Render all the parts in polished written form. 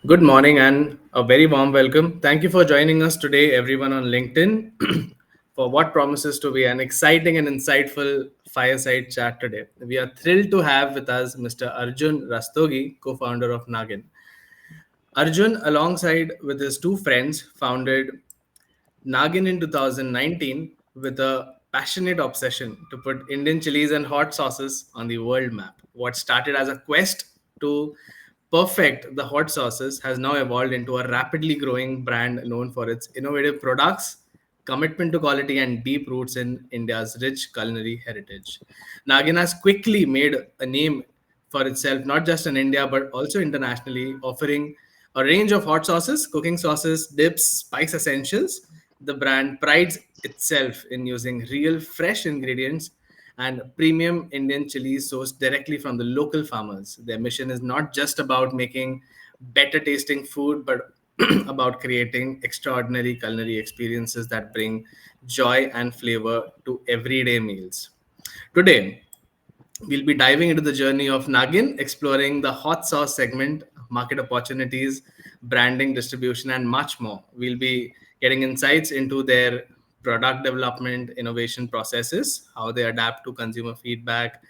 Good morning and a very warm welcome. Thank you for joining us today, everyone on LinkedIn, for what promises to be an exciting and insightful fireside chat today. We are thrilled to have with us Mr. Arjun Rastogi, co founder of Naagin. Arjun, alongside with his two friends, founded Naagin in 2019 with a passionate obsession to put Indian chilies and hot sauces on the world map. What started as a quest to perfect the hot sauces has now evolved into a rapidly growing brand known for its innovative products, commitment to quality, and deep roots in India's rich culinary heritage. Naagin has quickly made a name for itself, not just in India, but also internationally, offering a range of hot sauces, cooking sauces, dips, spice essentials. The brand prides itself in using real, fresh ingredients and premium Indian chilies sourced directly from the local farmers. Their mission is not just about making better tasting food, but about creating extraordinary culinary experiences that bring joy and flavor to everyday meals. Today, we'll be diving into the journey of Naagin, exploring the hot sauce segment, market opportunities, branding, distribution, and much more. We'll be getting insights into their product development, innovation processes, how they adapt to consumer feedback,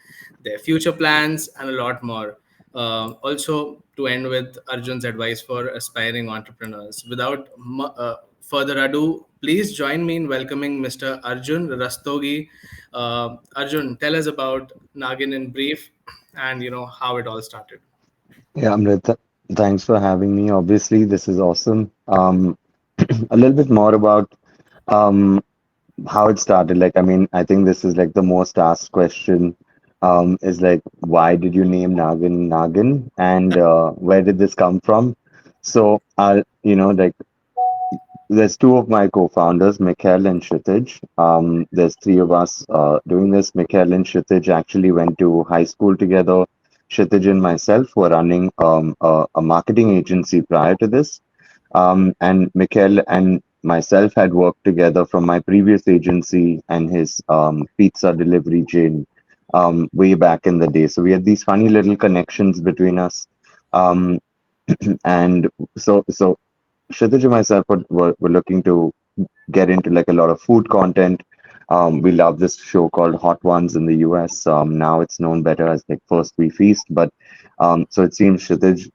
their future plans, and a lot more. Also, to end with Arjun's advice for aspiring entrepreneurs. Without further ado, please join me in welcoming Mr. Arjun Rastogi. Arjun, tell us about Naagin in brief, and how it all started. Yeah, Amrit, thanks for having me. Obviously, this is awesome. A little bit more about um, how it started. I think this is like the most asked question is like, why did you name Nagin Nagin, and where did this come from? So there's two of my co-founders, Mikhail and Kshitij. There's three of us doing this. Mikhail and Kshitij actually went to high school together. Kshitij and myself were running a marketing agency prior to this. And Mikhail and myself had worked together from my previous agency and his pizza delivery chain way back in the day. So we had these funny little connections between us. Um, and so Kshitij and myself were looking to get into like a lot of food content. We love this show called Hot Ones in the US. Now it's known better as like First We Feast. But so it seems Kshitij.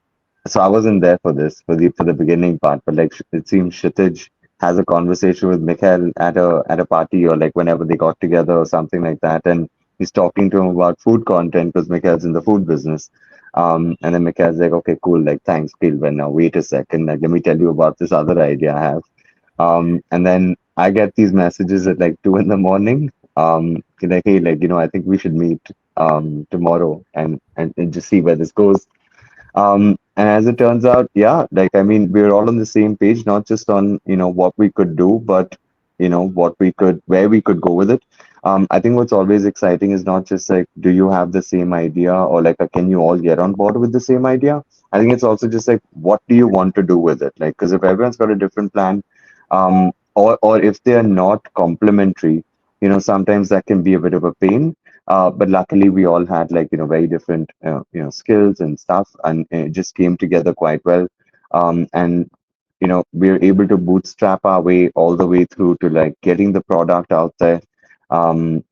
So I wasn't there for this for the beginning part, but like it seems Kshitij has a conversation with Mikhail at a party or like whenever they got together or something like that, and he's talking to him about food content because Mikhail's in the food business. And then Mikhail's like, okay, cool, like thanks, Phil, but now wait a second, like let me tell you about this other idea I have. And then I get these messages at like 2 in the morning. Like, hey, like, I think we should meet tomorrow and just see where this goes. And as it turns out, yeah, like I mean, we're all on the same page, not just on, what we could do, but where we could go with it. I think what's always exciting is not just like, do you have the same idea or like, can you all get on board with the same idea? I think it's also just like, what do you want to do with it? Like, because if everyone's got a different plan, or if they're not complementary, sometimes that can be a bit of a pain. But luckily, we all had like very different skills and stuff, and it just came together quite well. And we were able to bootstrap our way all the way through to like getting the product out there. Um,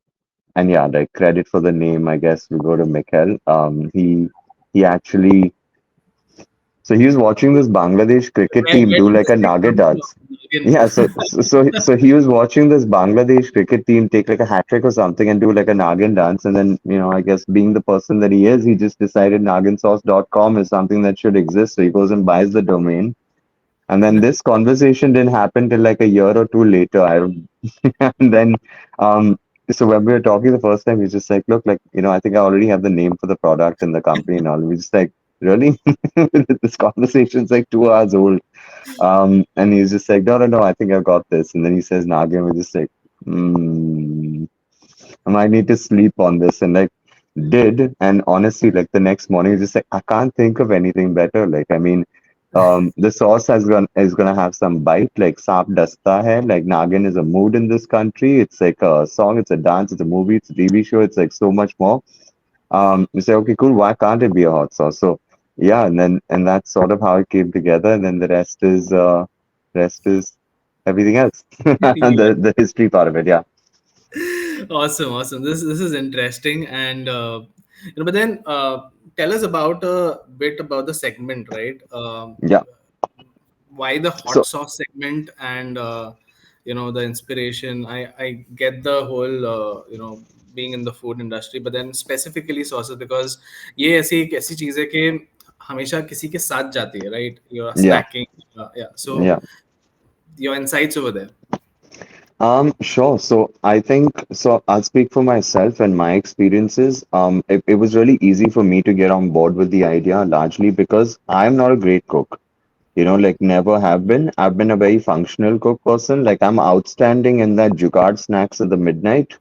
and yeah, like credit for the name, I guess we go to Mikhail. He actually so he was watching this Bangladesh cricket Where team did do like this a name Naga come from? dance. Naagin. Yeah, so he was watching this Bangladesh cricket team take like a hat trick or something and do like a Nagin dance, and then I guess being the person that he is, he just decided naginsauce.com is something that should exist. So he goes and buys the domain, and then this conversation didn't happen till like a year or two later. And then um so when we were talking the first time, he's just like, look, like I think I already have the name for the product and the company and all. We just like, really? This conversation's like 2 hours old. And he's just like, no, no, no, I think I've got this. And then he says Nagin. We're just like, hmm, I might need to sleep on this. And like, did. And honestly, like the next morning, he's just like, I can't think of anything better. Like, I mean, the sauce is gonna have some bite, like Saap Dasta hai. Like Nagin is a mood in this country. It's like a song, it's a dance, it's a movie, it's a TV show. It's like so much more. We say, okay, cool. Why can't it be a hot sauce? So yeah, and that's sort of how it came together, and then the rest is everything else. Yeah. The history part of it, yeah. Awesome, awesome. This is interesting, and but then tell us about a bit about the segment, right? Yeah. Why the hot So sauce segment, and the inspiration. I get the whole being in the food industry, but then specifically sauces, because ये ऐसी एक ऐसी चीज है कि हमेशा किसी के साथ जाती है, right? You're yeah, snacking, yeah. So yeah. your insights over there. Sure. So I think so. I'll speak for myself and my experiences. It was really easy for me to get on board with the idea, largely because I'm not a great cook. Like never have been. I've been a very functional cook person. Like I'm outstanding in that jugaad snacks at the midnight,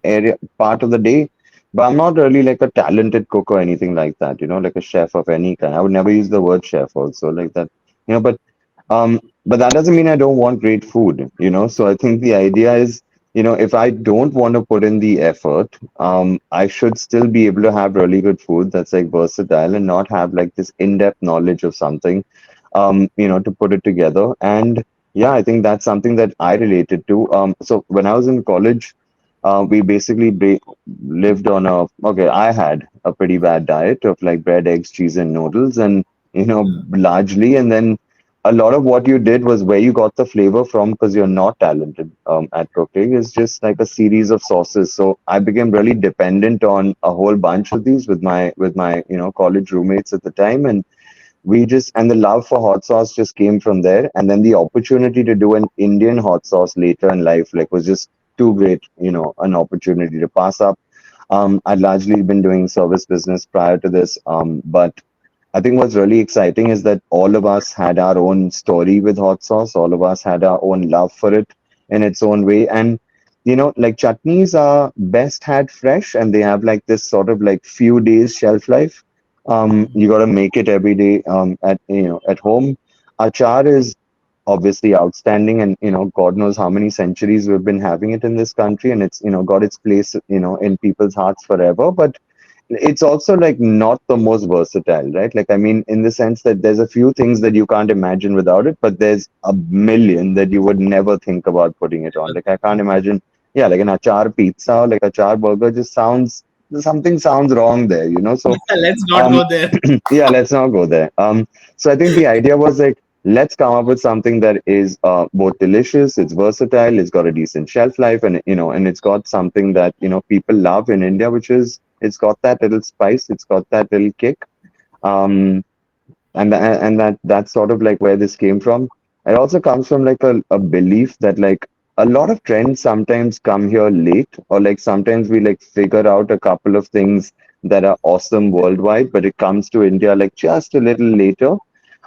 area part of the day. But I'm not really like a talented cook or anything like that, like a chef of any kind. I would never use the word chef also like that, but but that doesn't mean I don't want great food. So I think the idea is, if I don't want to put in the effort, I should still be able to have really good food that's like versatile and not have like this in-depth knowledge of something, to put it together. And yeah, I think that's something that I related to. So when I was in college, we basically lived on okay, I had a pretty bad diet of like bread, eggs, cheese, and noodles, and largely, and then a lot of what you did was where you got the flavor from because you're not talented at cooking is just like a series of sauces. So I became really dependent on a whole bunch of these with my college roommates at the time, and and the love for hot sauce just came from there. And then the opportunity to do an Indian hot sauce later in life, like, was just too great, an opportunity to pass up. I'd largely been doing service business prior to this, but I think what's really exciting is that all of us had our own story with hot sauce. All of us had our own love for it in its own way. And, like chutneys are best had fresh and they have like this sort of like few days shelf life. You got to make it every day at home. Achar is obviously outstanding, and God knows how many centuries we've been having it in this country, and it's got its place in people's hearts forever. But it's also like not the most versatile, right? Like, I mean, in the sense that there's a few things that you can't imagine without it, but there's a million that you would never think about putting it on. Like, I can't imagine, yeah, like an achar pizza, like a achar burger just sounds, something sounds wrong there, So, Let's not um, go there. yeah, let's not go there. So I think the idea was like, let's come up with something that is both delicious, it's versatile, it's got a decent shelf life, and and it's got something that people love in India, which is it's got that little spice, it's got that little kick. Um, and that's sort of like where this came from. It also comes from like a belief that like a lot of trends sometimes come here late, or like sometimes we like figure out a couple of things that are awesome worldwide, but it comes to India like just a little later.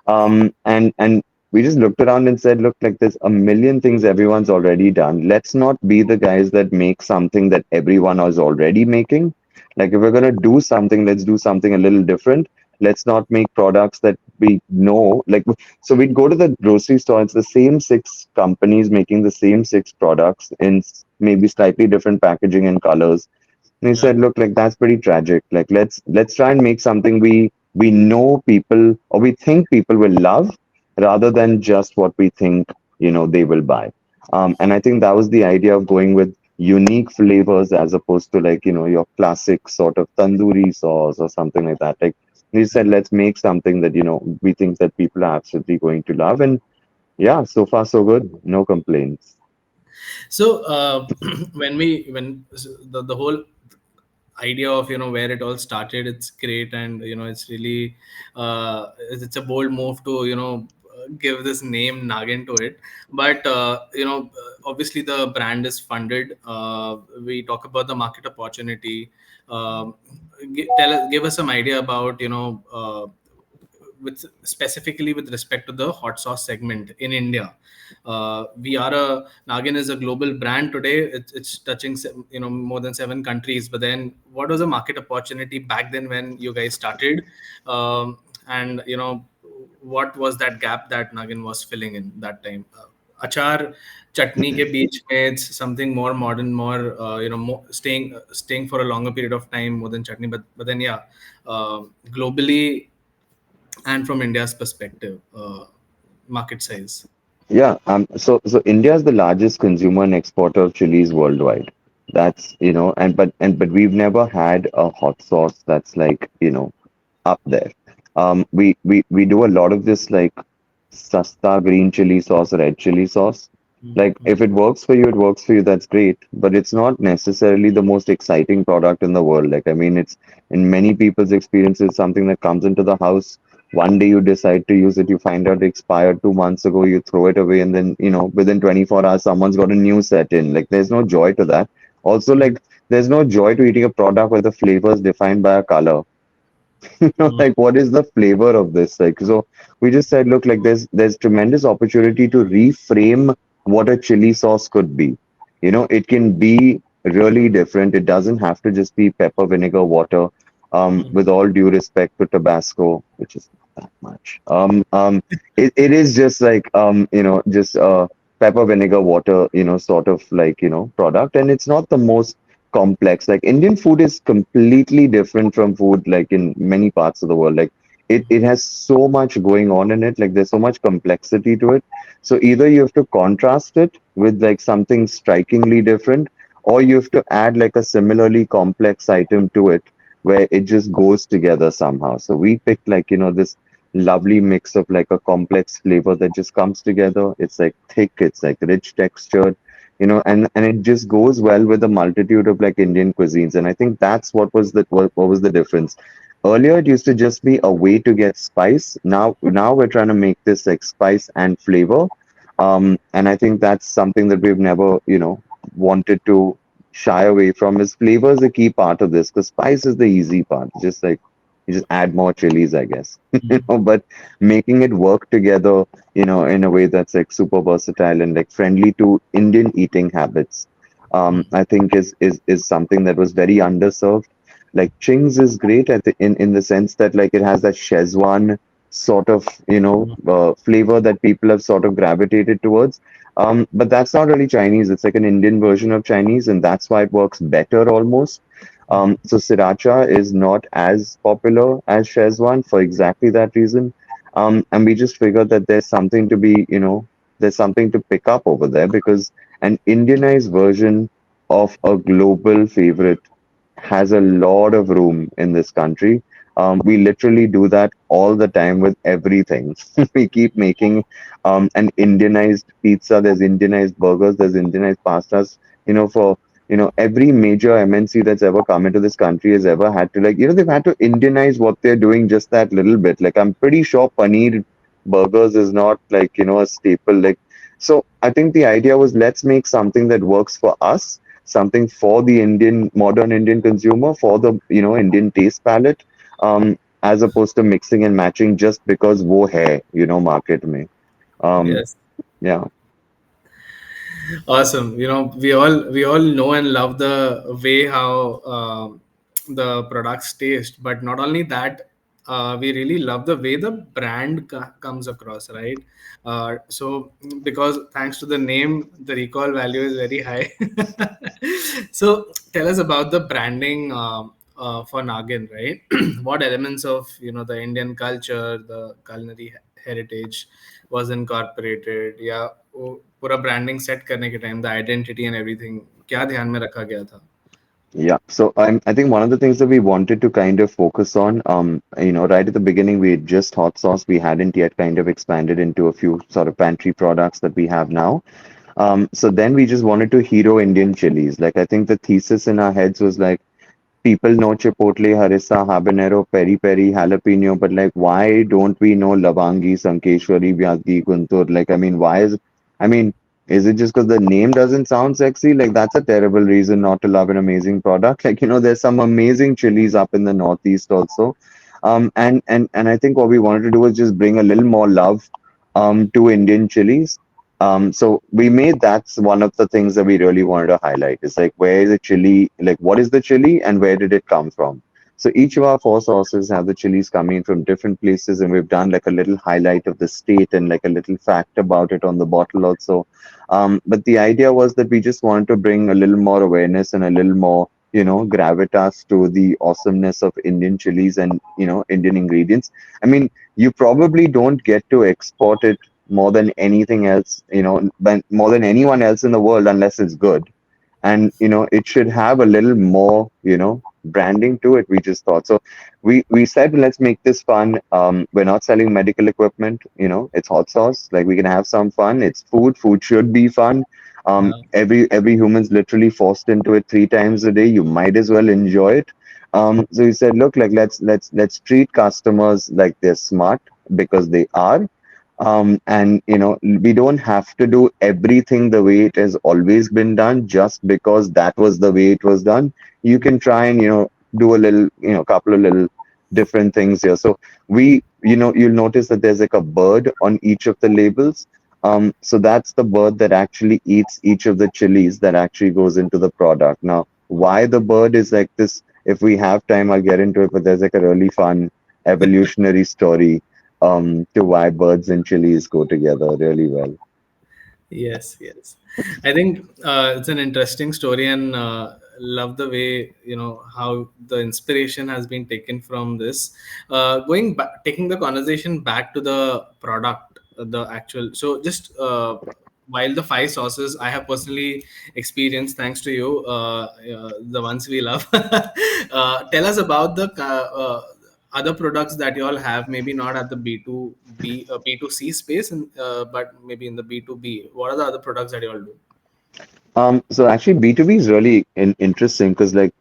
And we just looked around and said, look, like there's a million things everyone's already done. Let's not be the guys that make something that everyone is already making. Like if we're gonna do something, let's do something a little different. Let's not make products that we know. Like so, we'd go to the grocery store. It's the same six companies making the same six products in maybe slightly different packaging and colors, and he Yeah. said, "Look, like that's pretty tragic. Like let's try and make something we know people or we think people will love, rather than just what we think they will buy." And I think that was the idea of going with unique flavors as opposed to like your classic sort of tandoori sauce or something like that. Like he said, let's make something that we think that people are absolutely going to love, and yeah, so far so good, no complaints. So when the whole idea of where it all started, it's great, and it's really it's a bold move to give this name Naagin to it. But obviously the brand is funded. We talk about the market opportunity. um, Give us some idea about with specifically with respect to the hot sauce segment in India. We are a Nagin is a global brand today. It's touching more than 7 countries. But then, what was the market opportunity back then when you guys started? And what was that gap that Nagin was filling in that time? Achar chutney के बीच में it's something more modern, more more staying for a longer period of time more than chutney. But then yeah, globally and from India's perspective, market size? Yeah, so India is the largest consumer and exporter of chilies worldwide. That's, but we've never had a hot sauce that's like, up there. We do a lot of this like sasta green chili sauce, red chili sauce. Like if it works for you, it works for you, that's great. But it's not necessarily the most exciting product in the world. Like I mean, it's in many people's experiences something that comes into the house. One day you decide to use it, you find out it expired 2 months ago, you throw it away, and then within 24 hours someone's got a new set in. Like there's no joy to that. Also, like there's no joy to eating a product where the flavor is defined by a color. Like what is the flavor of this? Like, so we just said, look, like there's tremendous opportunity to reframe what a chili sauce could be. It can be really different. It doesn't have to just be pepper, vinegar, water. With all due respect to Tabasco, which is not that much. It is just like just pepper, vinegar, water, sort of like, product, and it's not the most complex. Like Indian food is completely different from food like in many parts of the world. Like it has so much going on in it. Like there's so much complexity to it. So either you have to contrast it with like something strikingly different, or you have to add like a similarly complex item to it where it just goes together somehow. So we picked like, this lovely mix of like a complex flavor that just comes together. It's like thick, it's like rich textured, and it just goes well with a multitude of like Indian cuisines. And I think that's what was the difference. Earlier, it used to just be a way to get spice. Now we're trying to make this like spice and flavor. And I think that's something that we've never, wanted to shy away from. Is flavor is a key part of this because spice is the easy part. Just like you just add more chilies, I guess. But making it work together in a way that's like super versatile and like friendly to Indian eating habits. I think is something that was very underserved. Like Ching's is great in the sense that like it has that Szechuan sort of flavor that people have sort of gravitated towards. But that's not really Chinese. It's like an Indian version of Chinese, and that's why it works better almost. So Sriracha is not as popular as Szechuan for exactly that reason. And we just figured that there's something to pick up over there because an Indianized version of a global favorite has a lot of room in this country. We literally do that all the time with everything. We keep making an Indianized pizza, there's Indianized burgers, there's Indianized pastas, for every major MNC that's ever come into this country has ever had to like, they've had to Indianize what they're doing just that little bit. Like I'm pretty sure paneer burgers is not like, a staple. Like so I think the idea was let's make something that works for us, something for the modern Indian consumer, for the Indian taste palette, as opposed to mixing and matching just because wo hai, market mein. Um, Yes. yeah, Awesome. We all know and love the way how the products taste, but not only that, we really love the way the brand comes across, right? So because thanks to the name, the recall value is very high. So tell us about the branding for Nagin, right? What elements of the Indian culture, the culinary heritage was incorporated, या वो पूरा branding set करने के time the identity and everything क्या ध्यान में रखा गया था? yeah. So I think one of the things that we wanted to kind of focus on, right at the beginning, we had just hot sauce. We hadn't yet kind of expanded into a few sort of pantry products that we have now. So then we just wanted to hero Indian chilies. Like I think the thesis in our heads was like, people know chipotle, harissa, habanero, peri peri, jalapeno, but like, why don't we know lavangi, sankeshwari, vyagi, guntur? Like, I mean, I mean, is it just because the name doesn't sound sexy? Like, that's a terrible reason not to love an amazing product. Like, there's some amazing chilies up in the Northeast also. And I think what we wanted to do was just bring a little more love, to Indian chilies. So we made that's one of the things that we really wanted to highlight. It's like where the chili, like what is the chili and where did it come from? So each of our four sauces have the chilies coming from different places, and we've done like a little highlight of the state and like a little fact about it on the bottle also. But the idea was that we just wanted to bring a little more awareness and a little more gravitas to the awesomeness of Indian chilies and Indian ingredients. I mean, you probably don't get to export it more than anything else, more than anyone else in the world unless it's good. And it should have a little more branding to it, we just thought. So we said, let's make this fun. We're not selling medical equipment, it's hot sauce, like we can have some fun. It's food should be fun. Yeah. Every human's literally forced into it 3 times a day. You might as well enjoy it. So we said, look, like let's treat customers like they're smart, because they are. And we don't have to do everything the way it has always been done just because that was the way it was done. You can try and do a little, couple of little different things here. So you'll notice that there's like a bird on each of the labels. So that's the bird that actually eats each of the chilies that actually goes into the product. Now, why the bird is like this, if we have time, I'll get into it, but there's like a really fun evolutionary story to why birds and chilies go together really well. Yes, yes. I think it's an interesting story, and love the way how the inspiration has been taken from this. Going back, taking the conversation back to the product, the actual. So just while the five sauces I have personally experienced, thanks to you, the ones we love. Tell us about the other products that you all have, maybe not at the B2C space, and but maybe in the B2B. What are the other products that you all do? So actually B2B is really interesting because like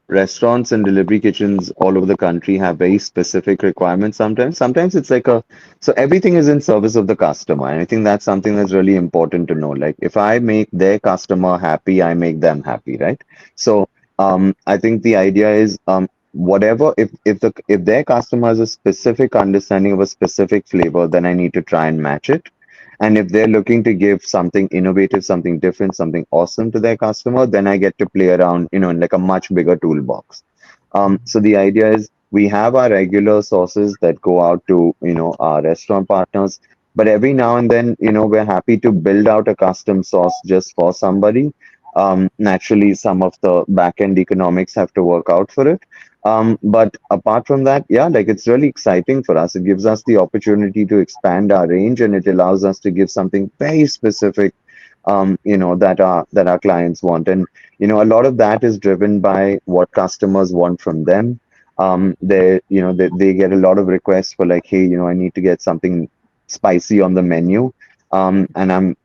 restaurants and delivery kitchens all over the country have very specific requirements sometimes. Sometimes it's like so everything is in service of the customer. And I think that's something that's really important to know. Like if I make their customer happy, I make them happy, right? So I think the idea is whatever, if their customer has a specific understanding of a specific flavor, then I need to try and match it. And if they're looking to give something innovative, something different, something awesome to their customer, then I get to play around, in like a much bigger toolbox. So the idea is we have our regular sauces that go out to, our restaurant partners, but every now and then, we're happy to build out a custom sauce just for somebody. Naturally, some of the back end economics have to work out for it. But apart from that, yeah, like it's really exciting for us. It gives us the opportunity to expand our range, and it allows us to give something very specific, that our clients want. And a lot of that is driven by what customers want from them. They get a lot of requests for like, hey, I need to get something spicy on the menu. And I'm,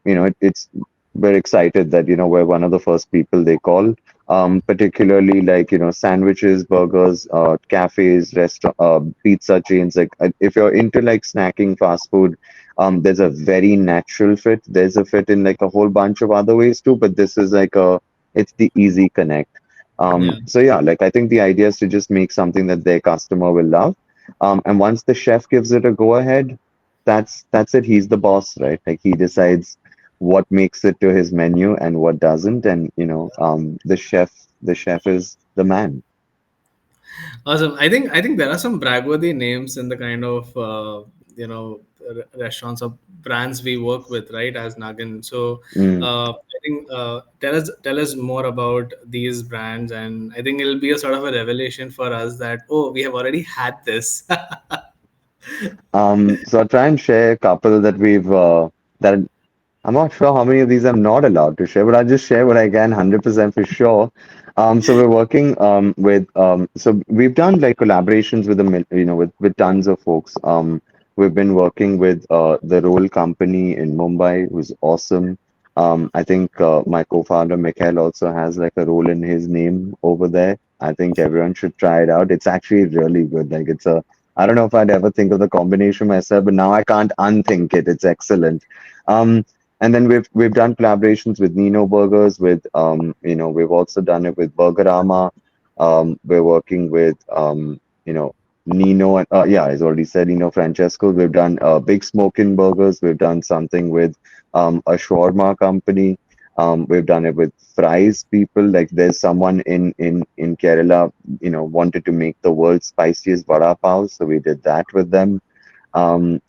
it's we're excited that we're one of the first people they call. Particularly like sandwiches, burgers, cafes, restaurant, pizza chains. Like if you're into like snacking fast food, there's a very natural fit. There's a fit in like a whole bunch of other ways too, but this is like it's the easy connect. Yeah. So yeah, like I think the idea is to just make something that their customer will love. And once the chef gives it a go ahead, that's it. He's the boss, right? Like he decides what makes it to his menu and what doesn't. And the chef is the man. Awesome. I think there are some bragworthy names in the kind of restaurants or brands we work with, right? As Naagin. So Mm. I think tell us more about these brands, and I think it'll be a sort of a revelation for us that, oh, we have already had this. So I'll try and share a couple that I'm not sure how many of these I'm not allowed to share, but I'll just share what I can 100% for sure. So we're working so we've done like collaborations with with tons of folks. We've been working with the Roll Company in Mumbai, who's awesome. I think my co-founder Mikhail also has like a role in his name over there. I think everyone should try it out. It's actually really good. Like I don't know if I'd ever think of the combination myself, but now I can't unthink it. It's excellent. And then we've done collaborations with Nino Burgers, we've also done it with Burgerama. We're working with Nino and yeah, I've already said Francesco. We've done Big Smokin' Burgers. We've done something with a shawarma company. We've done it with fries people. Like there's someone in Kerala, wanted to make the world's spiciest vada pav, so we did that with them. And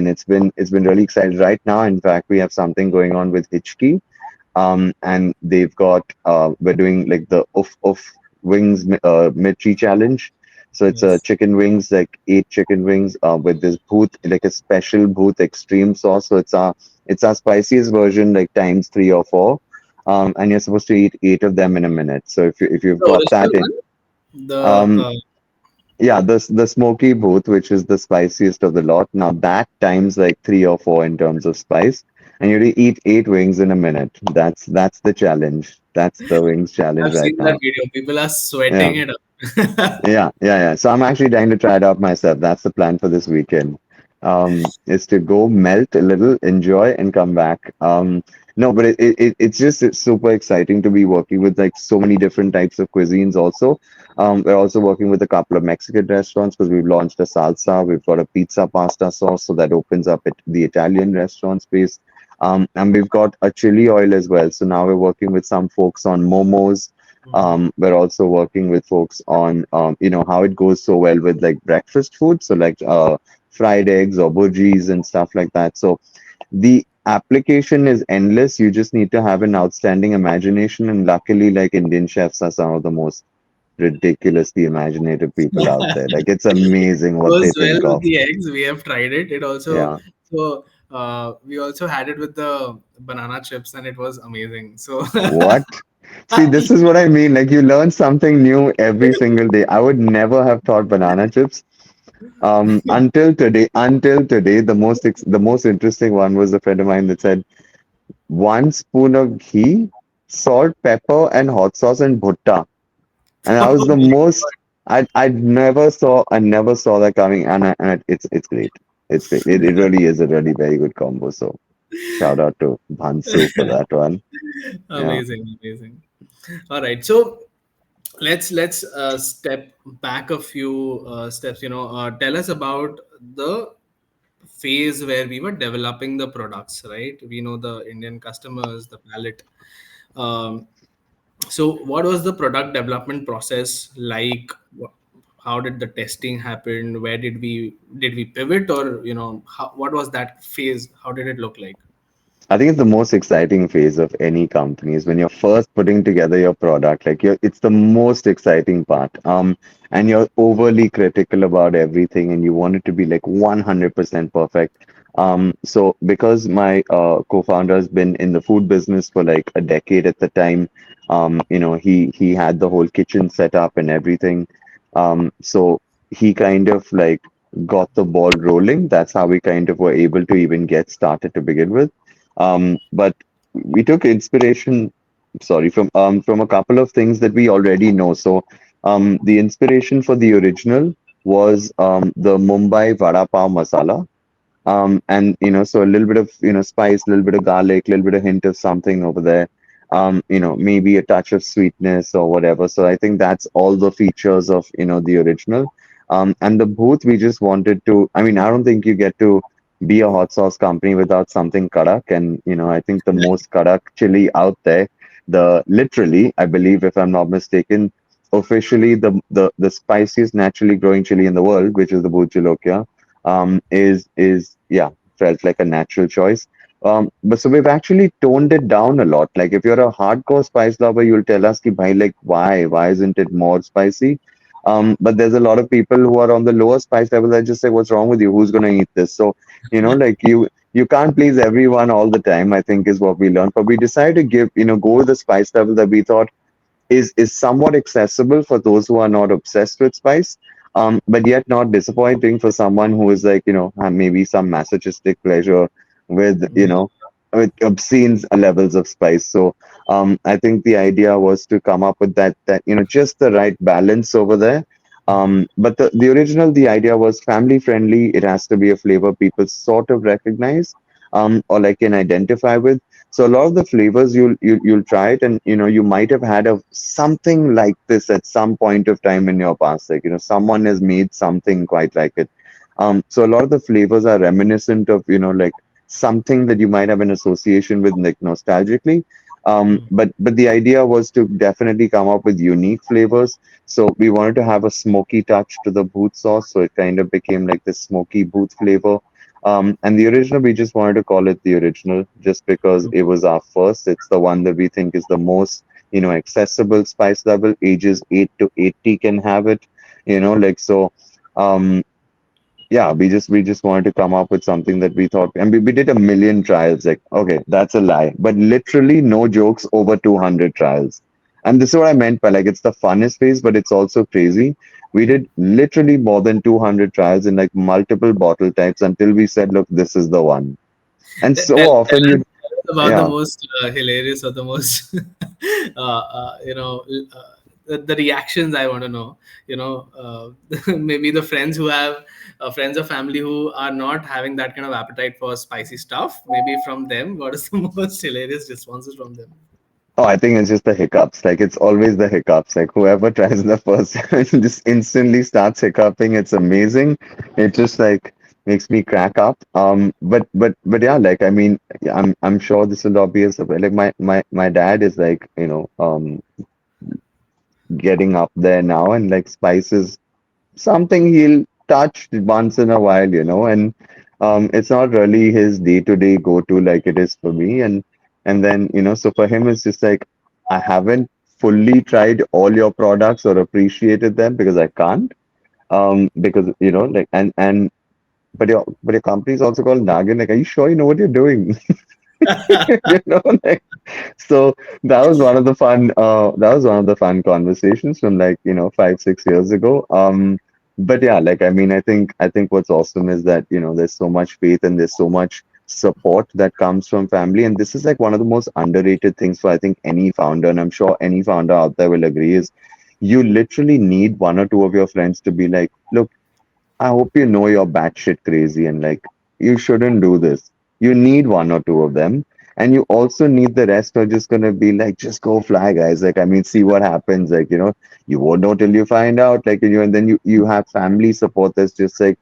it's been really exciting right now. In fact, we have something going on with Hitchki. And they've got we're doing like the Uff Wings Mirchi challenge. So it's a Yes. chicken wings, like 8 chicken wings, with this booth, like a special booth extreme sauce. So it's our spiciest version, like times 3 or 4. And you're supposed to eat 8 of them in a minute. So if you've The got that original in, one, the um, yeah, the smoky booth, which is the spiciest of the lot. Now that times like 3 or 4 in terms of spice, and you have to eat 8 wings in a minute. That's the challenge. That's the wings challenge I've right seen that now. video. People are Yeah. sweating it up. Yeah. So I'm actually trying to try it out myself. That's the plan for this weekend. Is to go melt a little, enjoy, and come back. No, but it's super exciting to be working with like so many different types of cuisines. Also, we're also working with a couple of Mexican restaurants because we've launched a salsa. We've got a pizza pasta sauce, so that opens up the Italian restaurant space. And we've got a chili oil as well. So now we're working with some folks on momos. We're also working with folks on, how it goes so well with like breakfast food. So like fried eggs or burgis and stuff like that. So the application is endless. You just need to have an outstanding imagination. And luckily, like Indian chefs are some of the most ridiculously imaginative people out there. Like it's amazing what Goes they well think with of. the eggs. We have tried it. It also Yeah. so we also had it with the banana chips, and it was amazing. So What? See, this is what I mean. Like you learn something new every single day. I would never have thought banana chips. Until today, the most interesting one was a friend of mine that said 1 spoon of ghee, salt, pepper, and hot sauce and bhutta, and that was oh the my most I never saw that coming, and it's great. It's great. It really is a really very good combo. So shout out to Bhansu for that one. Yeah. amazing, amazing. All right, so let's step back a few steps. Tell us about the phase where we were developing the products, right? We know the Indian customers, the palate. Um, so, what was the product development process like? How did the testing happen? Where did we pivot, or what was that phase? How did it look like? I think it's the most exciting phase of any company is when you're first putting together your product. Like it's the most exciting part. And you're overly critical about everything, and you want it to be like 100% perfect. So because my co-founder has been in the food business for like a decade at the time, he had the whole kitchen set up and everything. So he kind of like got the ball rolling. That's how we kind of were able to even get started to begin with. But we took inspiration, sorry, from a couple of things that we already know. So the inspiration for the original was the Mumbai Vada Pav masala. And so a little bit of spice, a little bit of garlic, a little bit of hint of something over there. Maybe a touch of sweetness or whatever. So I think that's all the features of the original. And the booth, we just wanted to. I mean, I don't think you get to be a hot sauce company without something kadak. And I think the most kadak chili out there, the literally, I believe, if I'm not mistaken, officially the spiciest naturally growing chili in the world, which is the Bhut Jolokia, is yeah, felt like a natural choice. But so we've actually toned it down a lot. Like if you're a hardcore spice lover, you'll tell us ki bhai, like why isn't it more spicy? But there's a lot of people who are on the lower spice level that just say, what's wrong with you? Who's gonna eat this? So like you can't please everyone all the time, I think is what we learned. But we decided to go with the spice level that we thought is somewhat accessible for those who are not obsessed with spice, but yet not disappointing for someone who is like, maybe some masochistic pleasure with, with obscene levels of spice. So I think the idea was to come up with that just the right balance over there. But the original, the idea was family friendly. It has to be a flavor people sort of recognize, or like can identify with. So a lot of the flavors you'll try it, and you might have had a something like this at some point of time in your past. Like someone has made something quite like it. So a lot of the flavors are reminiscent of like something that you might have an association with like nostalgically. But the idea was to definitely come up with unique flavors. So we wanted to have a smoky touch to the booth sauce, so it kind of became like the smoky booth flavor. And the original, we just wanted to call it the original just because it was our first. It's the one that we think is the most, accessible spice level. Ages 8 to 80 can have it, like so. Um, yeah, we just wanted to come up with something that we thought, and we did a million trials. Like, okay, that's a lie, but literally no jokes, over 200 trials. And this is what I meant by, like, it's the funnest phase, but it's also crazy. We did literally more than 200 trials in like multiple bottle types until we said, look, this is the one. And Tell, so tell often you, us about the yeah. most hilarious or the most, the reactions I want to know. Maybe the friends who have friends or family who are not having that kind of appetite for spicy stuff. Maybe from them, what is the most hilarious responses from them? Oh, I think it's just the hiccups. Like, it's always the hiccups. Like, whoever tries the first time just instantly starts hiccuping. It's amazing. It just like makes me crack up. But yeah, like, I mean, yeah, I'm sure this is obvious. But like, my dad is like, getting up there now, and like spices something he'll touch once in a while, and it's not really his day-to-day go-to like it is for me. And then, so for him, it's just like I haven't fully tried all your products or appreciated them because I can't. Because like and but your company is also called Naagin. Like, are you sure you know what you're doing? Like, so that was one of the fun conversations from, like, 5, 6 years ago. But yeah, like, I mean, I think what's awesome is that, there's so much faith and there's so much support that comes from family. And this is like one of the most underrated things for, I think, any founder, and I'm sure any founder out there will agree, is you literally need one or two of your friends to be like, look, I hope you know you're batshit crazy and like you shouldn't do this. You need one or two of them. And you also need the rest who are just gonna be like, just go fly, guys. Like, I mean, see what happens. Like, you won't know till you find out. Like, and then you have family support that's just like,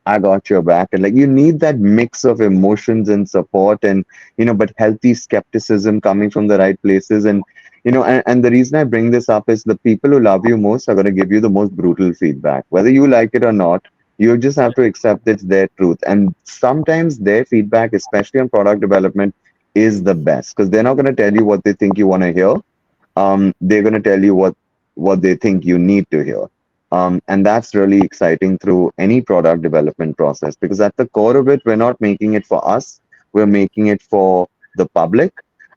I got your back. And like, you need that mix of emotions and support, and but healthy skepticism coming from the right places. And the reason I bring this up is the people who love you most are going to give you the most brutal feedback, whether you like it or not. You just have to accept it's their truth. And sometimes their feedback, especially on product development, is the best because they're not going to tell you what they think you want to hear. They're going to tell you what they think you need to hear. And that's really exciting through any product development process because at the core of it, we're not making it for us, we're making it for the public.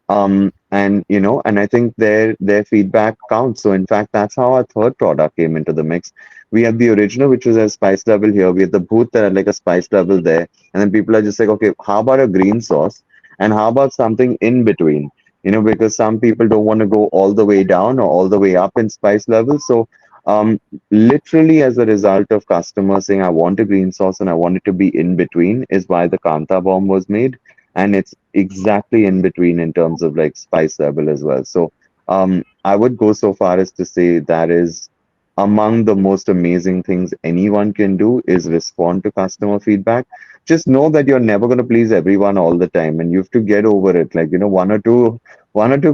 And I think their feedback counts. So in fact, that's how our third product came into the mix. We have the original, which was a spice level here. We have the booth that had like a spice level there. And then people are just like, okay, how about a green sauce? And how about something in between? Because some people don't want to go all the way down or all the way up in spice level. So um, literally as a result of customers saying, I want a green sauce and I want it to be in between is why the Kanta bomb was made. And it's exactly in between in terms of like spice level as well. So I would go so far as to say that is among the most amazing things anyone can do is respond to customer feedback. Just know that you're never going to please everyone all the time, and you have to get over it. Like, one or two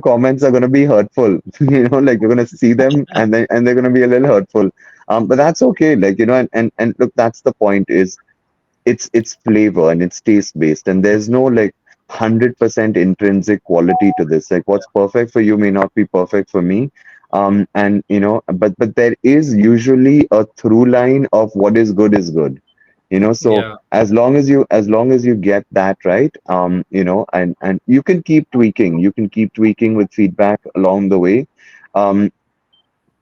comments are going to be hurtful. Like, you're going to see them, and they're going to be a little hurtful. But that's okay. Like, and look, that's the point. Is it's flavor and it's taste based, and there's no like 100% intrinsic quality to this. Like, what's perfect for you may not be perfect for me. And but there is usually a through line of what is good is good. So Yeah, as long as you get that right, and you can keep tweaking with feedback along the way. Um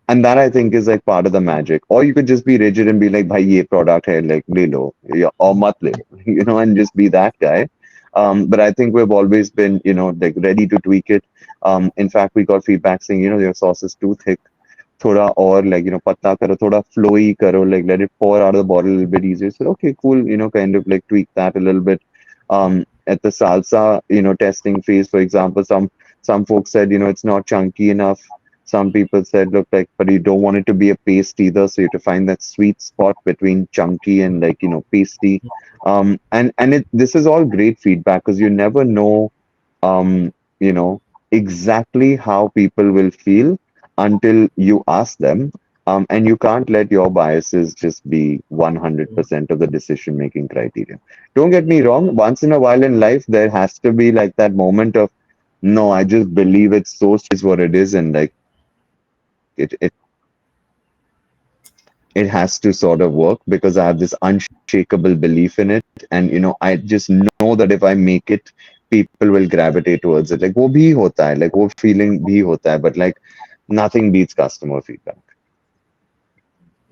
and that I think is like part of the magic. Or you could just be rigid and be like, "Bhai, ye product hai, like le lo, yeah, or mat le lo," and just be that guy. But I think we've always been, like ready to tweak it. In fact, we got feedback saying, your sauce is too thick. Thoda or like, patla karo, thoda flowy karo, like let it pour out of the bottle a little bit easier. So okay, cool, kind of like tweak that a little bit. At the salsa, testing phase, for example, some folks said, it's not chunky enough. Some people said, look, like, but you don't want it to be a paste either. So you have to find that sweet spot between chunky and like, pasty. This is all great feedback because you never know, um, exactly how people will feel until you ask them. And you can't let your biases just be 100% of the decision making criteria. Don't get me wrong, once in a while in life, there has to be like that moment of, no, I just believe it's so what it is, and like it has to sort of work because I have this unshakable belief in it. And, I just know that if I make it, people will gravitate towards it. Like, wo bhi hota hai, like, wo feeling bhi hota hai, but like, nothing beats customer feedback.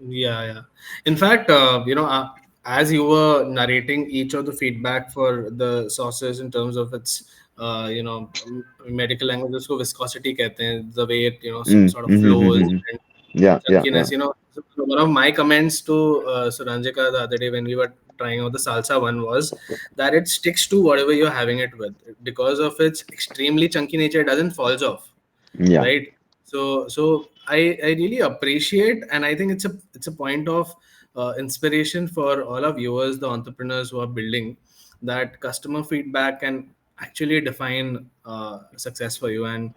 Yeah, yeah. In fact, as you were narrating each of the feedback for the sauces in terms of its, medical language, उसको viscosity कहते हैं, the way it, Mm, sort of mm, mm, flows, mm, mm. and Yeah, yeah, yeah. chunkiness. So one of my comments to Suranjika the other day when we were trying out the salsa one was that it sticks to whatever you're having it with because of its extremely chunky nature. It doesn't falls off, Yeah. right? So I really appreciate, and I think it's a point of inspiration for all our viewers, the entrepreneurs who are building, that customer feedback can actually define success for you. And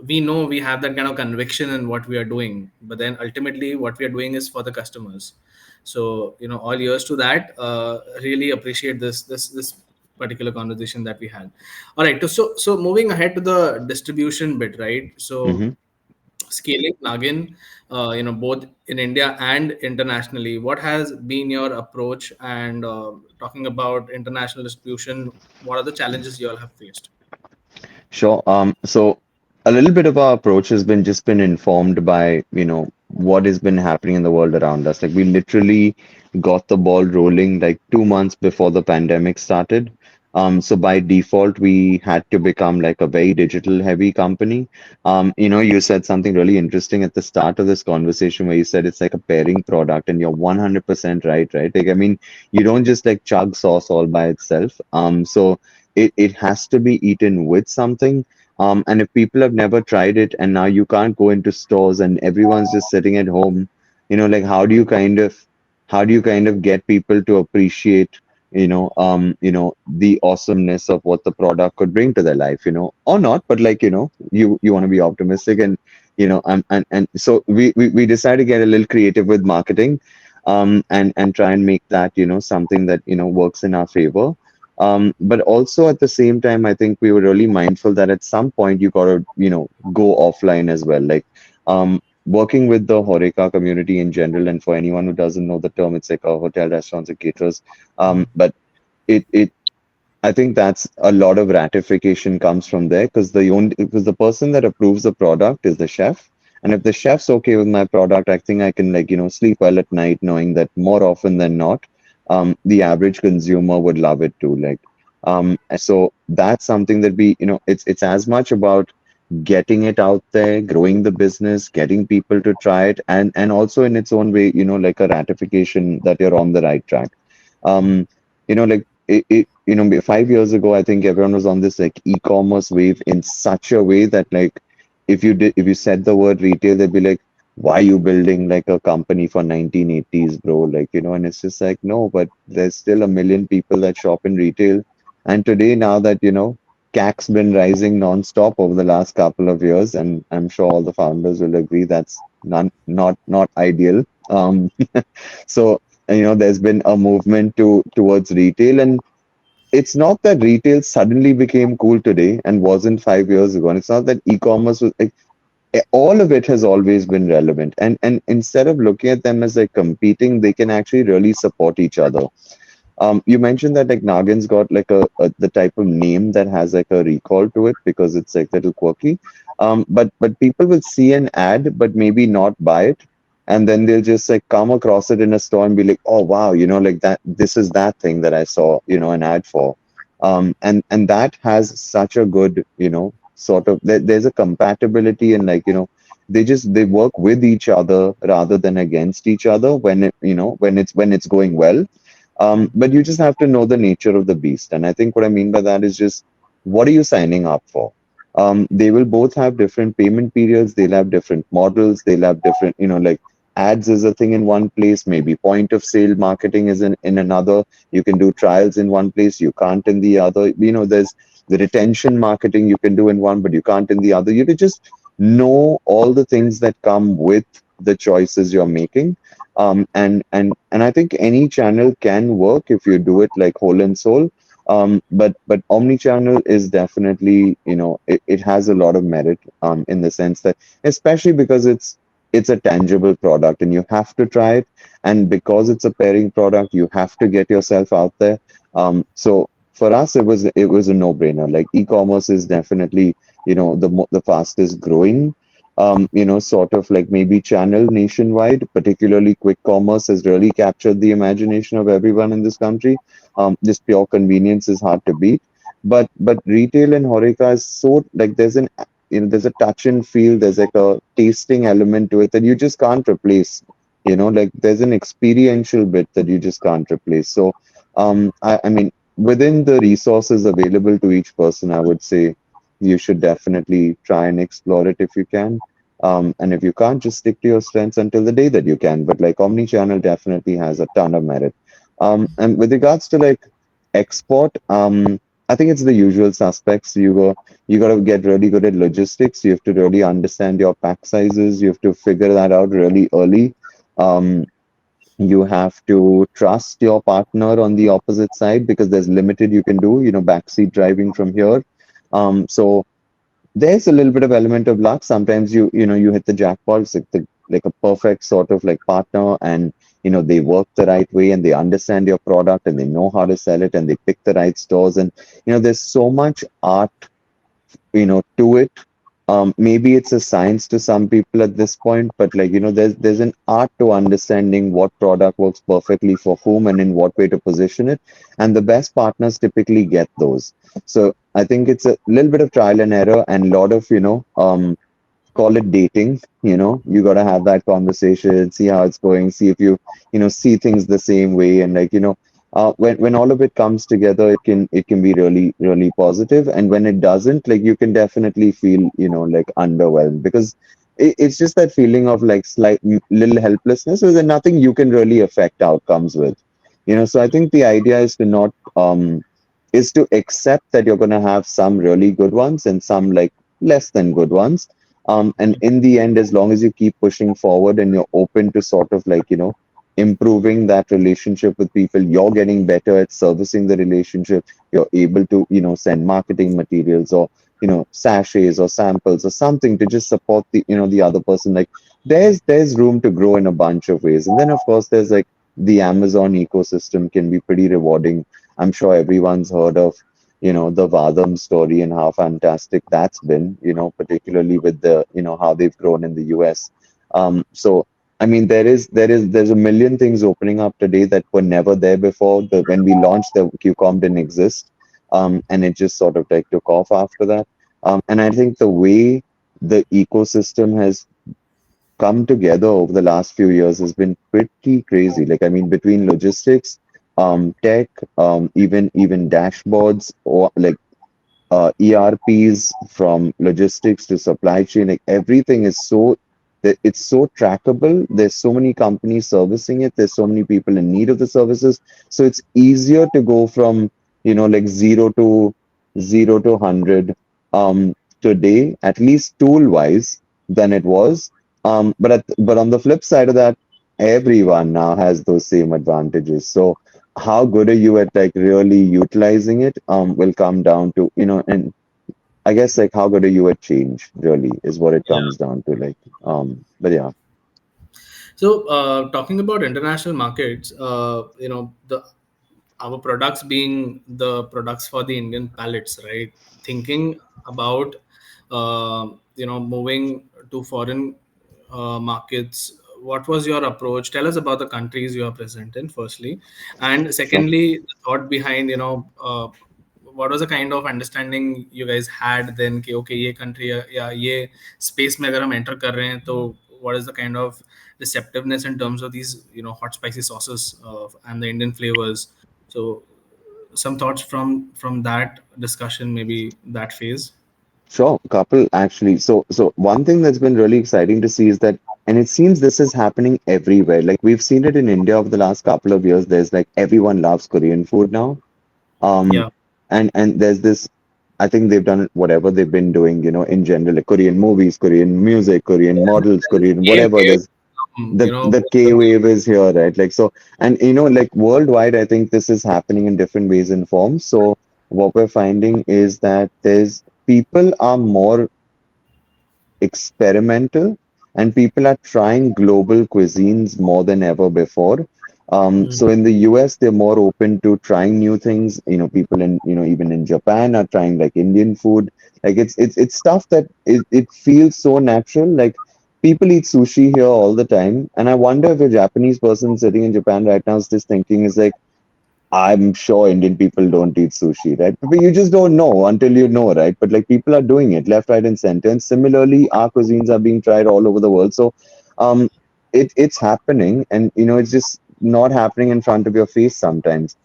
we know we have that kind of conviction in what we are doing, but then ultimately what we are doing is for the customers. So all years to that, really appreciate this particular conversation that we had. All right, so moving ahead to the distribution bit, right? So Hmm. scaling Nagin, both in India and internationally, what has been your approach? And talking about international distribution, what are the challenges you all have faced? Sure. So a little bit of our approach has been informed by, what has been happening in the world around us. Like we literally got the ball rolling like 2 months before the pandemic started. So by default, we had to become like a very digital heavy company. You said something really interesting at the start of this conversation where you said it's like a pairing product, and you're 100% right, right? Like, I mean, you don't just like chug sauce all by itself. So it has to be eaten with something. And if people have never tried it and now you can't go into stores and everyone's just sitting at home, like how do you kind of get people to appreciate, the awesomeness of what the product could bring to their life, or not, but like, you want to be optimistic, and and so we decided to get a little creative with marketing, and try and make that, something that, works in our favor. But also at the same time, I think we were really mindful that at some point you gotta, go offline as well. Like, working with the Horeca community in general, and for anyone who doesn't know the term, it's like a hotel, restaurants, and caterers. But it I think that's a lot of ratification comes from there, because the person that approves the product is the chef. And if the chef's okay with my product, I think I can, like, sleep well at night knowing that more often than not, the average consumer would love it too. Like, so that's something that it's as much about getting it out there, growing the business, getting people to try it, and also in its own way, like a ratification that you're on the right track. Um, like, 5 years ago, I think everyone was on this like e-commerce wave in such a way that, like, if you said the word retail, they'd be like, why are you building like a company for 1980s, bro? Like, and it's just like, no, but there's still a million people that shop in retail. And today, now that, CAC's been rising nonstop over the last couple of years, and I'm sure all the founders will agree that's not ideal. So, there's been a movement towards retail, and it's not that retail suddenly became cool today and wasn't 5 years ago, and it's not that e-commerce was like, all of it has always been relevant, and instead of looking at them as like competing, they can actually really support each other. You mentioned that like Nagin's got like the type of name that has like a recall to it because it's like little quirky. But people will see an ad but maybe not buy it, and then they'll just like come across it in a store and be like, oh wow, like that. This is that thing that I saw, an ad for. And that has such a good, sort of there's a compatibility, and like, they work with each other rather than against each other when it's going well. But you just have to know the nature of the beast. And I think what I mean by that is just, what are you signing up for? They will both have different payment periods. They'll have different models. They'll have different, like, ads is a thing in one place. Maybe point of sale marketing is in another. You can do trials in one place. You can't in the other. There's the retention marketing you can do in one, but you can't in the other. You could just know all the things that come with the choices you're making. And I think any channel can work if you do it like whole and soul. But omni-channel is definitely, it has a lot of merit, in the sense that, especially because it's a tangible product and you have to try it, and because it's a pairing product, you have to get yourself out there. So for us, it was a no-brainer. Like, e-commerce is definitely, the fastest growing, sort of like maybe channel nationwide. Particularly quick commerce has really captured the imagination of everyone in this country. Just pure convenience is hard to beat. But retail and Horeca is so, like, there's a touch and feel, there's like a tasting element to it that you just can't replace. Like, there's an experiential bit that you just can't replace. So, I mean, within the resources available to each person, I would say you should definitely try and explore it if you can. And if you can't, just stick to your strengths until the day that you can. But like, omni-channel definitely has a ton of merit. And with regards to like export, I think it's the usual suspects. You got to get really good at logistics. You have to really understand your pack sizes. You have to figure that out really early. Um, you have to trust your partner on the opposite side, because there's limited you can do, backseat driving from here. So there's a little bit of element of luck. Sometimes you hit the jackpot. It's like a perfect sort of like partner, and they work the right way, and they understand your product, and they know how to sell it, and they pick the right stores. And there's so much art, to it. Maybe it's a science to some people at this point, but like, there's an art to understanding what product works perfectly for whom and in what way to position it. And the best partners typically get those. So I think it's a little bit of trial and error, and a lot of, call it dating. You got to have that conversation, see how it's going, see if you see things the same way. And like, when all of it comes together, it can be really, really positive. And when it doesn't, like, you can definitely feel, like, underwhelmed, because it's just that feeling of like slight little helplessness, or there's nothing you can really affect outcomes with. So I think the idea is to not is to accept that you're going to have some really good ones and some like less than good ones. And in the end, as long as you keep pushing forward and you're open to sort of like, improving that relationship with people, you're getting better at servicing the relationship. You're able to, send marketing materials, or, sachets or samples or something to just support the other person. Like, there's room to grow in a bunch of ways. And then, of course, there's like the Amazon ecosystem can be pretty rewarding. I'm sure everyone's heard of, the Vadam story and how fantastic that's been, particularly with how they've grown in the US. So I mean, there's a million things opening up today that were never there before. When we launched, the QCOM didn't exist, and it just sort of like took off after that. And I think the way the ecosystem has come together over the last few years has been pretty crazy. Like, I mean, between logistics, tech, even dashboards, or like ERPs, from logistics to supply chain, like, everything is it's so trackable. There's so many companies servicing it. There's so many people in need of the services. So it's easier to go from, like, zero to 100, today, at least tool wise, than it was. But on the flip side of that, everyone now has those same advantages. So how good are you at like really utilizing it, will come down to, and I guess like how good are you at change, really, is what it Yeah. comes down to. Like, but yeah. So, talking about international markets, the our products being the products for the Indian palates, right? Thinking about, moving to foreign markets. What was your approach? Tell us about the countries you are present in, firstly, and Sure. secondly, the thought behind, what was the kind of understanding you guys had then कि okay ये country या ये space में अगर हम enter कर रहे हैं तो what is the kind of receptiveness in terms of these hot spicy sauces and the Indian flavors. So some thoughts from that discussion, maybe that phase. Sure, couple actually. So one thing that's been really exciting to see is that, and it seems this is happening everywhere. Like, we've seen it in India over the last couple of years. There's like everyone loves Korean food now. Um, Yeah. and there's this. I think they've done whatever they've been doing, in general, like Korean movies, Korean music, Korean models, This Korean cave, whatever. cave, There's you know, the K wave is here, right? Like so, and like worldwide, I think this is happening in different ways and forms. So what we're finding is that there's people are more experimental and people are trying global cuisines more than ever before. mm, So in the US, they're more open to trying new things. People in, even in Japan are trying like Indian food. Like it's stuff that it feels so natural. Like people eat sushi here all the time. And I wonder if a Japanese person sitting in Japan right now is just thinking is like, I'm sure Indian people don't eat sushi, right? But you just don't know until you know, right? But like people are doing it left, right, and center. And similarly, our cuisines are being tried all over the world. So um it's happening and it's just not happening in front of your face sometimes.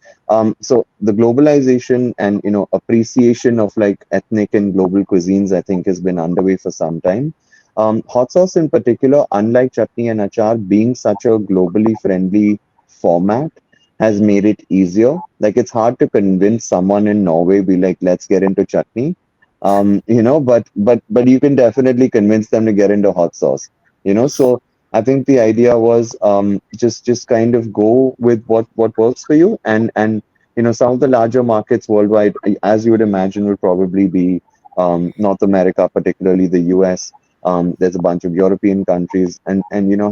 So the globalization and appreciation of like ethnic and global cuisines, I think, has been underway for some time. Hot sauce in particular, unlike chutney and achar, being such a globally friendly format has made it easier. Like it's hard to convince someone in Norway, be like, let's get into chutney. But you can definitely convince them to get into hot sauce. So I think the idea was just kind of go with what works for you, and some of the larger markets worldwide, as you would imagine, would probably be North America, particularly the US. There's a bunch of European countries, and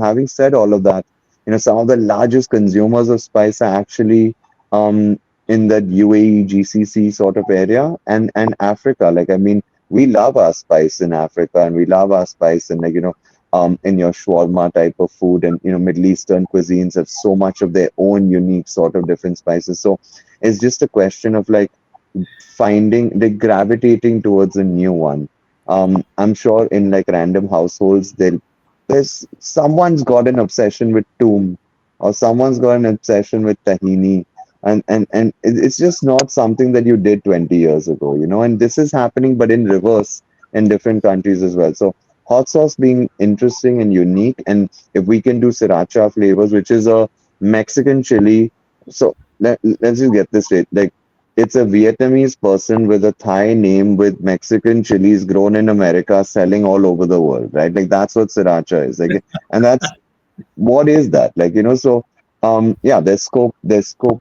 having said all of that, some of the largest consumers of spice are actually in that UAE, GCC sort of area, and Africa. Like, I mean, we love our spice in Africa, and we love our spice in like in your shawarma type of food, and Middle Eastern cuisines have so much of their own unique sort of different spices. So it's just a question of like finding, like gravitating towards a new one. I'm sure in like random households, there's someone's got an obsession with toom, or someone's got an obsession with tahini, and it's just not something that you did 20 years ago, and this is happening, but in reverse in different countries as well. So hot sauce being interesting and unique, and if we can do sriracha flavors, which is a Mexican chili. So let's just get this straight. Like it's a Vietnamese person with a Thai name with Mexican chilies grown in America selling all over the world, right? Like that's what sriracha is. Like, and that's what is that? Like, so yeah, there's scope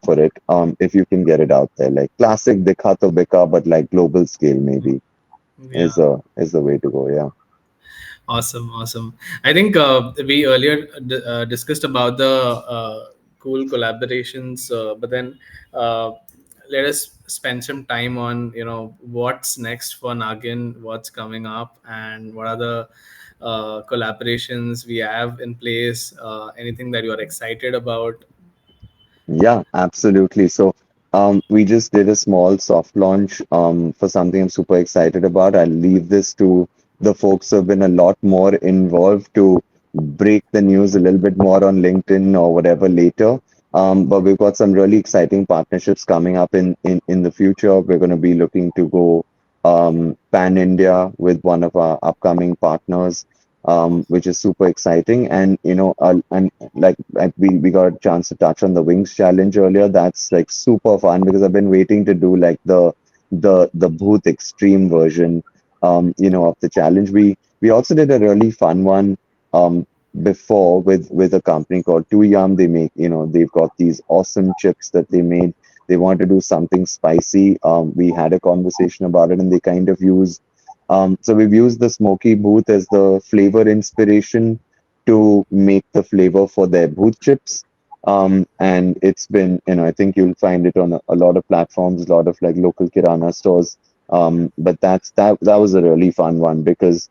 for it. If you can get it out there. Like classic Dikha to Bika, but like global scale maybe yeah. is the way to go. Yeah. Awesome, awesome. I think we earlier discussed about the cool collaborations, but then uh, let us spend some time on what's next for Nagin, what's coming up, and what are the collaborations we have in place. Anything that you are excited about? Yeah, absolutely. So, we just did a small soft launch for something I'm super excited about. I'll leave this to the folks who have been a lot more involved to break the news a little bit more on LinkedIn or whatever later. But we've got some really exciting partnerships coming up in the future. We're going to be looking to go pan India with one of our upcoming partners, which is super exciting. And and like we got a chance to touch on the Wings challenge earlier. That's like super fun because I've been waiting to do like the Bhoot extreme version, of the challenge. We also did a really fun one before with a company called Two Yum. They make, they've got these awesome chips that they made. They want to do something spicy. We had a conversation about it, and they kind of use so we've used the smoky booth as the flavor inspiration to make the flavor for their booth chips. And it's been, I think you'll find it on a lot of platforms, a lot of like local Kirana stores. But that was a really fun one because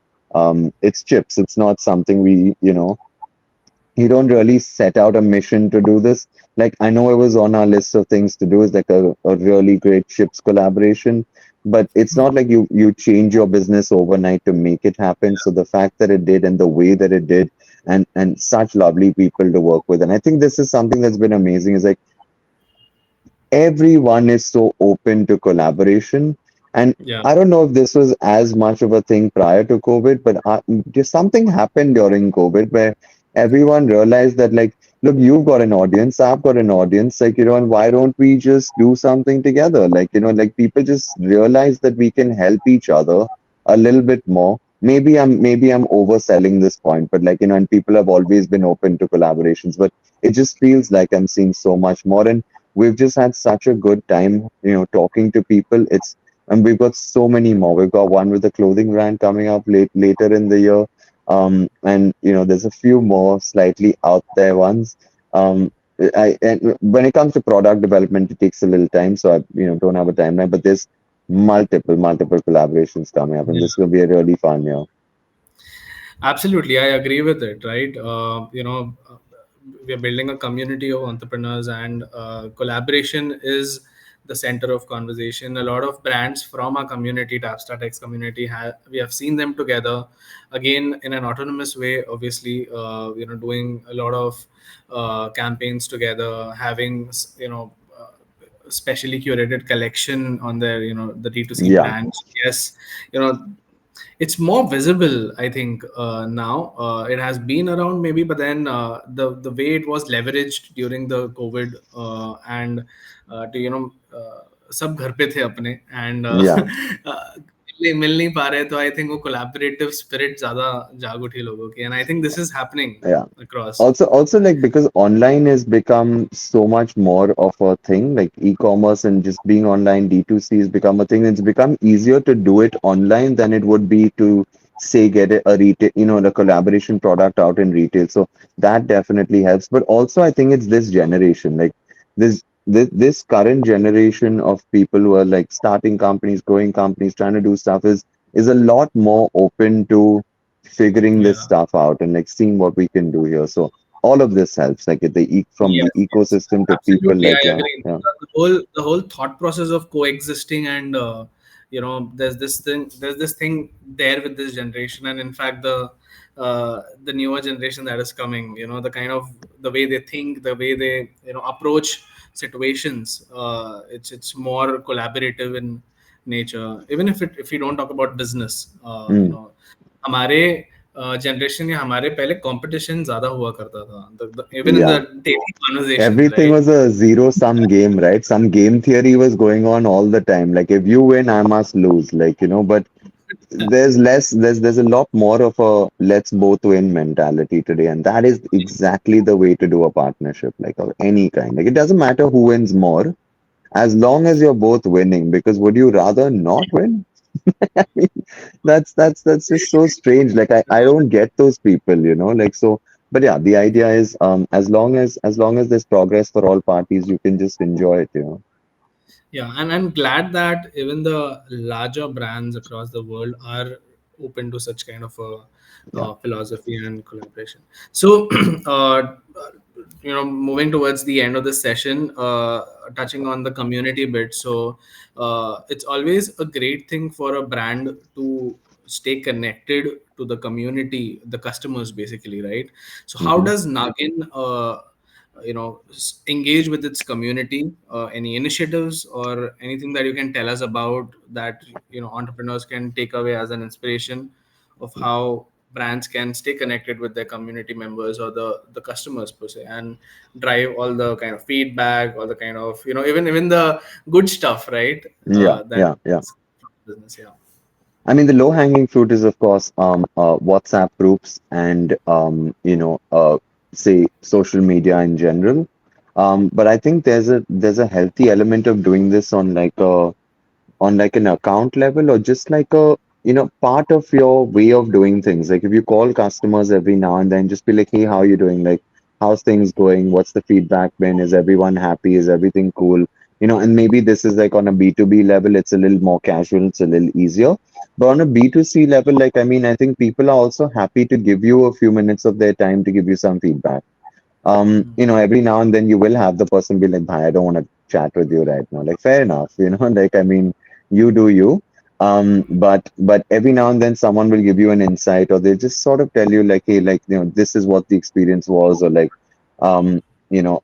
it's chips. It's not something we, you don't really set out a mission to do this. Like I know it was on our list of things to do is like a really great chips collaboration, but it's not like you change your business overnight to make it happen. So the fact that it did and the way that it did and such lovely people to work with. And I think this is something that's been amazing is like everyone is so open to collaboration. And Yeah. I don't know if this was as much of a thing prior to COVID, but just something happened during COVID where everyone realized that like look, you've got an audience, I've got an audience, like, and why don't we just do something together? Like, like people just realize that we can help each other a little bit more. Maybe I'm overselling this point, but like, and people have always been open to collaborations, but it just feels like I'm seeing so much more. And we've just had such a good time, talking to people. And we've got so many more. We've got one with a clothing brand coming up later in the year. And there's a few more slightly out there ones. And when it comes to product development, it takes a little time, so I don't have a timeline. But there's multiple collaborations coming up, and this will be a really fun year. Absolutely, I agree with it. Right, we are building a community of entrepreneurs, and collaboration is the center of conversation. A lot of brands from our community, TapstartX community, we have seen them together, again in an autonomous way. Obviously, doing a lot of campaigns together, having specially curated collection on their the D2C Yeah, brands. Yes, you know it's more visible, I think, now. It has been around maybe, but then the way it was leveraged during the COVID, and to सब घर पे थे अपने, and yeah. मिल नहीं पा रहे, तो I think वो कोलैबोरेटिव स्पिरिट ज्यादा जाग उठी लोगों की, and I think this is happening Yeah. across. Also, like, because online has become so much more of a thing, like e-commerce and just being online, D2C has become a thing. It's become easier to do it online than it would be to say get a retail, the collaboration product out in retail. So that definitely helps. But also, I think it's this generation, like this current generation of people who are like starting companies, growing companies, trying to do stuff is a lot more open to figuring this Yeah. stuff out and like seeing what we can do here. So all of this helps, like from the Yes, yes, ecosystem to people, absolutely. like I yeah, agree. yeah, The whole thought process of coexisting, and there's this thing there with this generation, and in fact the newer generation that is coming. The kind of the way they think, the way they approach situations. It's more collaborative in nature. Even if we don't talk about business, mm, हमारे generation या हमारे पहले competition ज्यादा हुआ करता था, even in the yeah. Daily conversations, Everything right? was a zero sum game, right? Some game theory was going on all the time. Like if you win, I must lose. Like, but there's a lot more of a let's both win mentality today. And that is exactly the way to do a partnership, like of any kind. Like it doesn't matter who wins more, as long as you're both winning, because would you rather not win? I mean, that's just so strange. Like I don't get those people, like so. But yeah, the idea is as long as there's progress for all parties, you can just enjoy it. Yeah, and I'm glad that even the larger brands across the world are open to such kind of a Yeah. philosophy and collaboration. So, moving towards the end of the session, touching on the community bit. So, it's always a great thing for a brand to stay connected to the community, the customers, basically, right? So, how Hmm. does Nagin engage with its community? Any initiatives or anything that you can tell us about that entrepreneurs can take away as an inspiration of how brands can stay connected with their community members or the customers per se, and drive all the kind of feedback, all the kind of even the good stuff, right? Yeah, That yeah, yeah. business. Yeah. I mean, the low-hanging fruit is, of course, WhatsApp groups and, say social media in general. But I think there's a healthy element of doing this on like an account level or just like a part of your way of doing things. Like if you call customers every now and then, just be like, hey, how are you doing? Like how's things going? What's the feedback been? Is everyone happy? Is everything cool? And maybe this is like on a B2B level, it's a little more casual, it's a little easier. But on a B2C level, like I mean, I think people are also happy to give you a few minutes of their time to give you some feedback. Every now and then you will have the person be like, "Bhai, I don't want to chat with you right now." Like, fair enough, like I mean, you do you. But every now and then someone will give you an insight, or they just sort of tell you like, "Hey, like this is what the experience was," or like, um, you know,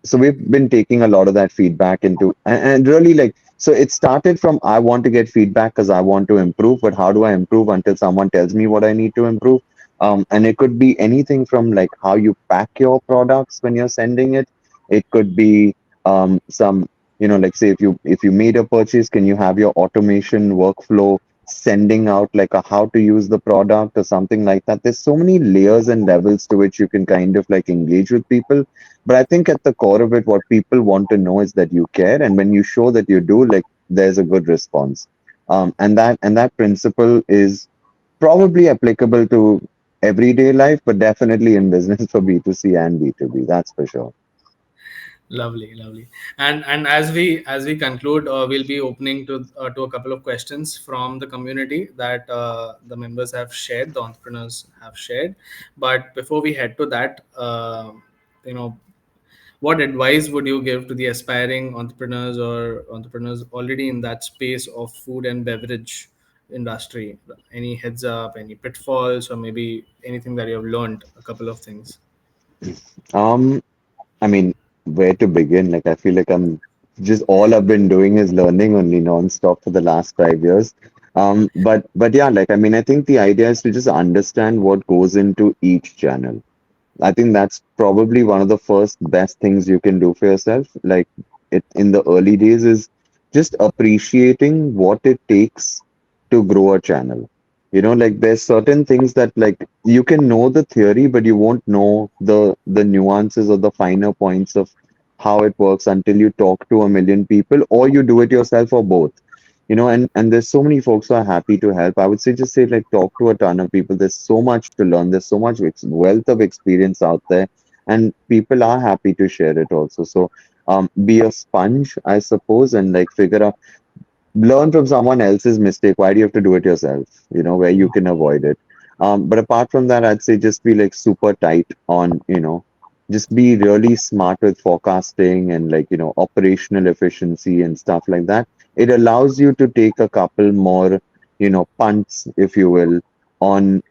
so we've been taking a lot of that feedback into and really like so it started from I want to get feedback because I want to improve, but how do I improve until someone tells me what I need to improve? And it could be anything from like how you pack your products when you're sending it. It could be some, like say if you made a purchase, can you have your automation workflow sending out like a how to use the product or something like that. There's so many layers and levels to which you can kind of like engage with people. But I think at the core of it, what people want to know is that you care, and when you show that you do, like there's a good response. And that principle is probably applicable to everyday life, but definitely in business for B2C and B2B. That's for sure. Lovely, lovely. And as we conclude, we'll be opening to a couple of questions from the community that the members have shared, the entrepreneurs have shared. But before we head to that, you know, what advice would you give to the aspiring entrepreneurs or entrepreneurs already in that space of food and beverage industry? Any heads up, any pitfalls, or maybe anything that you have learned? A couple of things. Um, I mean, where to begin? Like, I feel like I'm just all I've been doing is learning only nonstop for the last 5 years. But yeah, like I mean, I think the idea is to just understand what goes into each channel. I think that's probably one of the first best things you can do for yourself. Like it in the early days is just appreciating what it takes to grow a channel. Like there's certain things that like you can know the theory, but you won't know the nuances or the finer points of how it works until you talk to a million people or you do it yourself or both. And there's so many folks who are happy to help. I would say just say like talk to a ton of people. There's so much to learn. There's so much wealth of experience out there, and people are happy to share it also. So be a sponge, I suppose, and like figure out learn from someone else's mistake. Why do you have to do it yourself? Where you can avoid it. But apart from that, I'd say just be like super tight on, just be really smart with forecasting and like, operational efficiency and stuff like that. It allows you to take a couple more, punts, if you will, on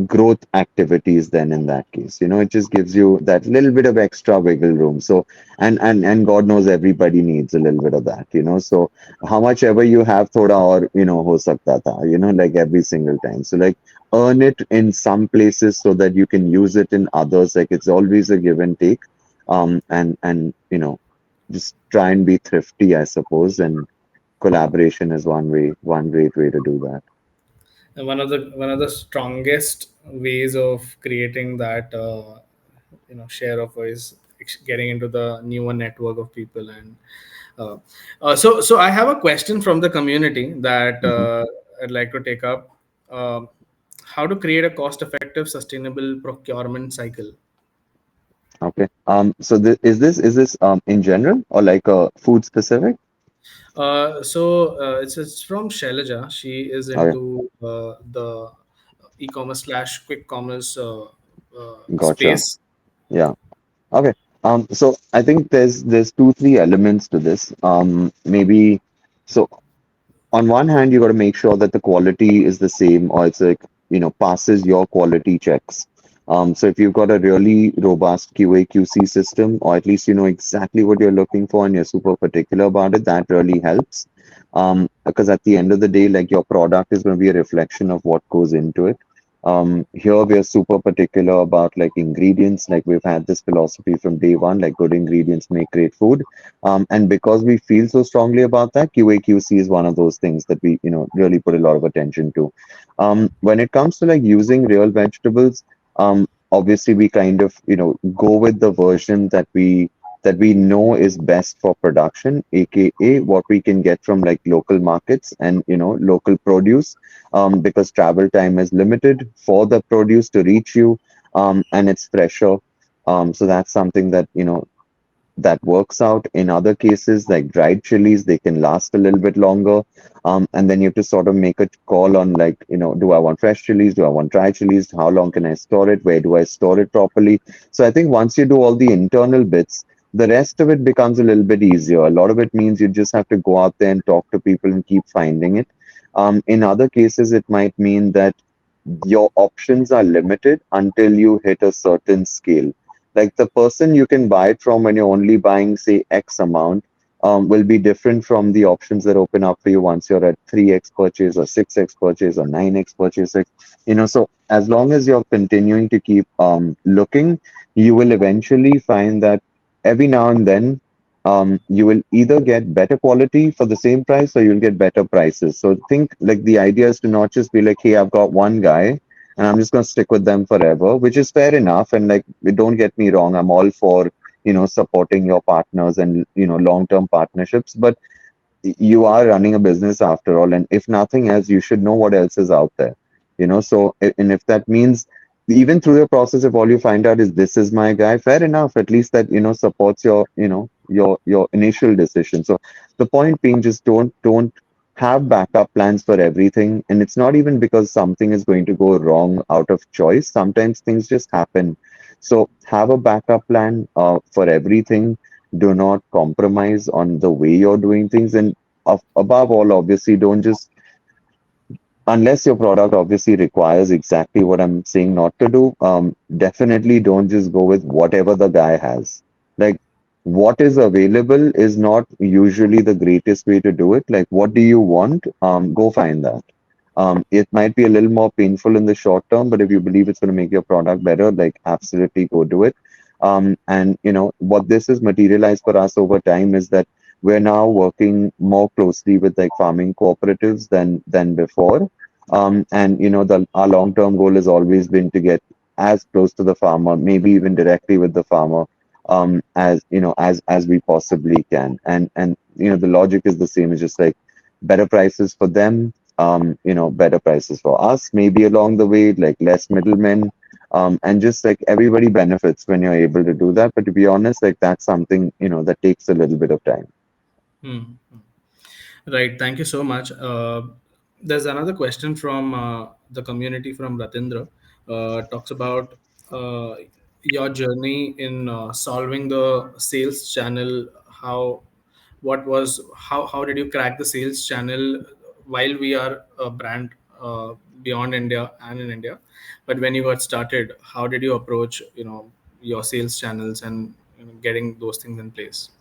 growth activities then in that case. It just gives you that little bit of extra wiggle room. So and God knows everybody needs a little bit of that. So how much ever you have thoda or ho sakta tha, like every single time. So like earn it in some places so that you can use it in others. Like it's always a give and take. And just try and be thrifty, I suppose. And collaboration is one great way to do that. And one of the strongest ways of creating that share of voice, getting into the newer network of people. And uh, so I have a question from the community that Hmm. I'd like to take up. um, how to create a cost effective sustainable procurement cycle. Okay. So is this in general or like food specific? So it's from Shailaja. She is Okay, into the e-commerce slash quick commerce gotcha. space. Yeah. Okay. So I think there's two, three elements to this. Maybe so on one hand, you got to make sure that the quality is the same or it's like, passes your quality checks. So if you've got a really robust QA/QC system, or at least you know exactly what you're looking for and you're super particular about it, that really helps. Because at the end of the day, like your product is going to be a reflection of what goes into it. Here we are super particular about like ingredients. Like we've had this philosophy from day one, like good ingredients make great food. And because we feel so strongly about that, QA/QC is one of those things that we, really put a lot of attention to. When it comes to like using real vegetables, obviously we kind of, go with the version that we know is best for production, aka what we can get from like local markets and local produce, because travel time is limited for the produce to reach you, and it's fresher. So that's something that that works out. In other cases, like dried chilies, they can last a little bit longer. And then you have to sort of make a call on like, do I want fresh chilies? Do I want dry chilies? How long can I store it? Where do I store it properly? So I think once you do all the internal bits, the rest of it becomes a little bit easier. A lot of it means you just have to go out there and talk to people and keep finding it. In other cases, it might mean that your options are limited until you hit a certain scale. Like the person you can buy it from when you're only buying, say, X amount, will be different from the options that open up for you once you're at 3x purchase or 6x purchase or 9x purchase. So as long as you're continuing to keep looking, you will eventually find that every now and then you will either get better quality for the same price or you'll get better prices. So think like the idea is to not just be like, hey, I've got one guy and I'm just going to stick with them forever, which is fair enough. And like, don't get me wrong, I'm all for supporting your partners and long-term partnerships, but you are running a business after all, and if nothing else you should know what else is out there. And if that means even through the process, if all you find out is this is my guy, fair enough, at least that supports your initial decision. So the point being, just don't have backup plans for everything. And it's not even because something is going to go wrong out of choice. Sometimes things just happen. So have a backup plan for everything. Do not compromise on the way you're doing things. And above all, obviously, don't just, unless your product obviously requires exactly what I'm saying not to do, definitely don't just go with whatever the guy has. Like, what is available is not usually the greatest way to do it. Like, what do you want? Go find that. It might be a little more painful in the short term, but if you believe it's going to make your product better, like, absolutely go do it. And what this has materialized for us over time is that we're now working more closely with like farming cooperatives than before. And our long-term goal has always been to get as close to the farmer, maybe even directly with the farmer, as we possibly can. And the logic is the same. It's just like better prices for them, better prices for us, maybe along the way, like less middlemen, and just like everybody benefits when you're able to do that. But to be honest, like that's something that takes a little bit of time. Hmm. Right. Thank you so much. There's another question from the community from Ratindra. Talks about uh, your journey in solving the sales channel. How did you crack the sales channel while we are a brand beyond India and in India? But when you got started, how did you approach your sales channels and getting those things in place?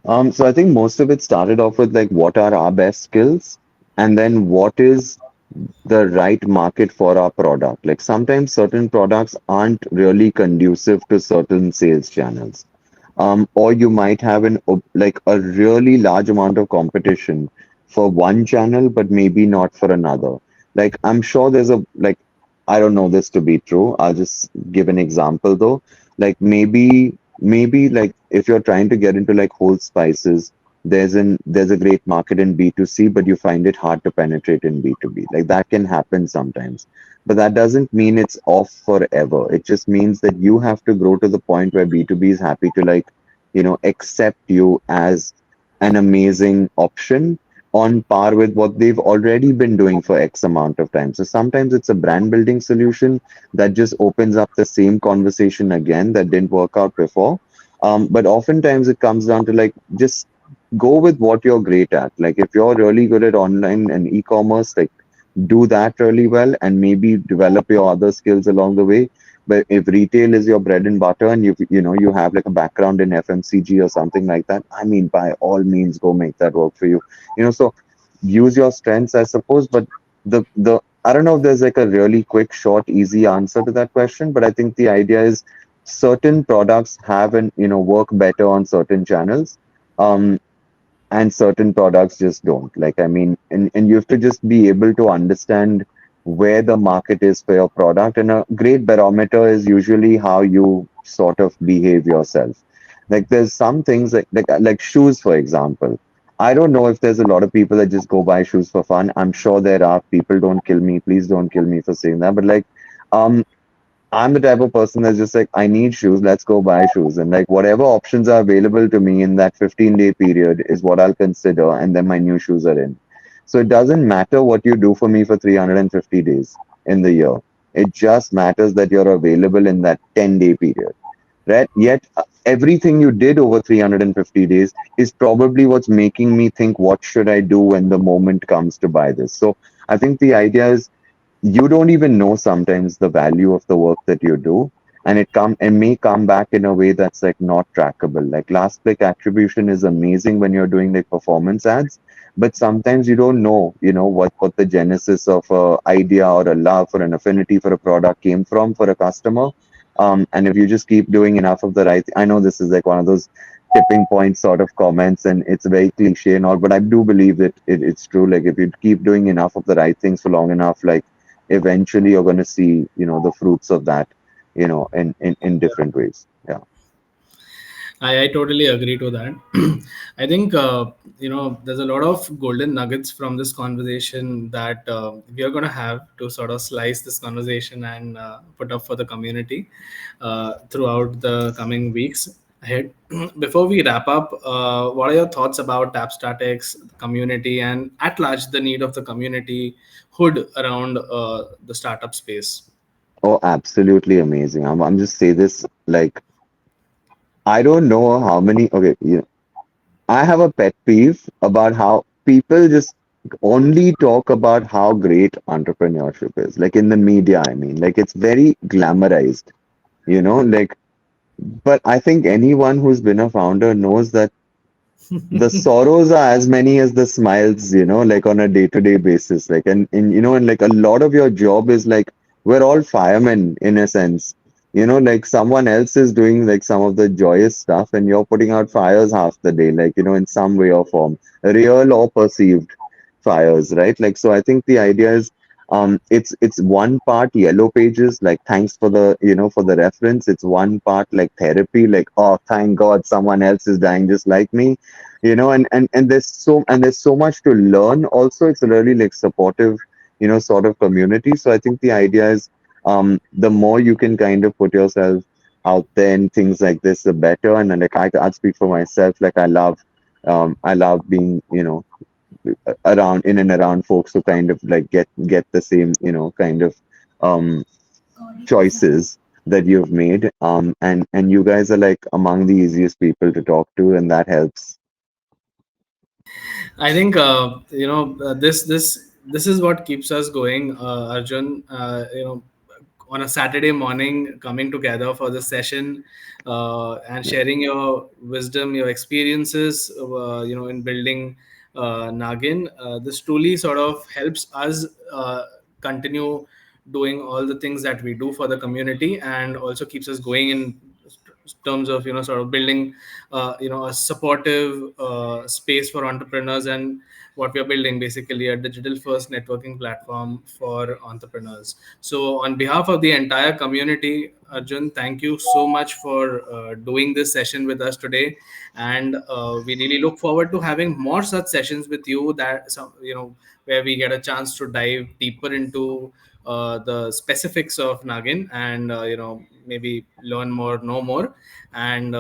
So I think most of it started off with like what are our best skills, and then what is the right market for our product. Like sometimes certain products aren't really conducive to certain sales channels. Or you might have like a really large amount of competition for one channel, but maybe not for another. Like I'm sure there's a like I don't know this to be true. I'll just give an example though. Like maybe like if you're trying to get into like whole spices, there's a great market in B2C, but you find it hard to penetrate in B2B. Like that can happen sometimes. But that doesn't mean it's off forever. It just means that you have to grow to the point where B2B is happy to like, accept you as an amazing option on par with what they've already been doing for X amount of time. So sometimes it's a brand building solution that just opens up the same conversation again that didn't work out before. But oftentimes it comes down to like just go with what you're great at. Like if you're really good at online and e-commerce, like do that really well and maybe develop your other skills along the way. But if retail is your bread and butter and you have like a background in FMCG or something like that, I mean, by all means, go make that work for you. So use your strengths, I suppose. But the I don't know if there's like a really quick, short, easy answer to that question, but I think the idea is certain products have and work better on certain channels. Um, and certain products just don't. Like, I mean, and you have to just be able to understand where the market is for your product. And a great barometer is usually how you sort of behave yourself. Like, there's some things like shoes, for example. I don't know if there's a lot of people that just go buy shoes for fun. I'm sure there are. People, don't kill me. Please don't kill me for saying that. But like, um, I'm the type of person that's just like, I need shoes, let's go buy shoes. And like whatever options are available to me in that 15-day period is what I'll consider, and then my new shoes are in. So it doesn't matter what you do for me for 350 days in the year. It just matters that you're available in that 10-day period. Right? Yet everything you did over 350 days is probably what's making me think, what should I do when the moment comes to buy this? So I think the idea is you don't even know sometimes the value of the work that you do. and it may come back in a way that's like not trackable. Like last click attribution is amazing when you're doing like performance ads, but sometimes you don't know, what the genesis of a idea or a love or an affinity for a product came from for a customer. And if you just keep doing enough of the right, I know this is like one of those tipping point sort of comments, and it's very cliche and all, but I do believe that it's true. Like if you keep doing enough of the right things for long enough, like eventually you're going to see, the fruits of that, in different ways. Yeah. I totally agree to that. I think there's a lot of golden nuggets from this conversation that we are going to have to sort of slice this conversation and put up for the community throughout the coming weeks ahead. Before we wrap up, what are your thoughts about TapstartX, the community, and at large the need of the community hood around the startup space? Oh, absolutely amazing. I'm just say this, like, I don't know how many, okay, I have a pet peeve about how people just only talk about how great entrepreneurship is. Like in the media, I mean, like it's very glamorized, like, but I think anyone who's been a founder knows that the sorrows are as many as the smiles, like on a day-to-day basis. Like, and like a lot of your job is like, we're all firemen in a sense. Like someone else is doing like some of the joyous stuff, and you're putting out fires half the day, like, in some way or form, real or perceived fires, right? Like, so I think the idea is, it's one part yellow pages, like thanks for the, for the reference. It's one part like therapy, like, oh, thank God someone else is dying just like me, and there's so much to learn also. It's a really like supportive, sort of community. So I think the idea is, the more you can kind of put yourself out there and things like this, the better. And then like I'd speak for myself, like I love being, around, in and around folks who kind of like get the same, kind of um choices that you've made. And you guys are like among the easiest people to talk to, and that helps. I think this is what keeps us going, Arjun. On a Saturday morning, coming together for this session and sharing your wisdom, your experiences, in building Naagin. This truly sort of helps us continue doing all the things that we do for the community, and also keeps us going in terms of sort of building a supportive space for entrepreneurs, and what we are building basically a digital first networking platform for entrepreneurs. So on behalf of the entire community, Arjun, thank you so much for doing this session with us today, and we really look forward to having more such sessions with you, that some where we get a chance to dive deeper into the specifics of Nagin, and maybe learn more, know more, and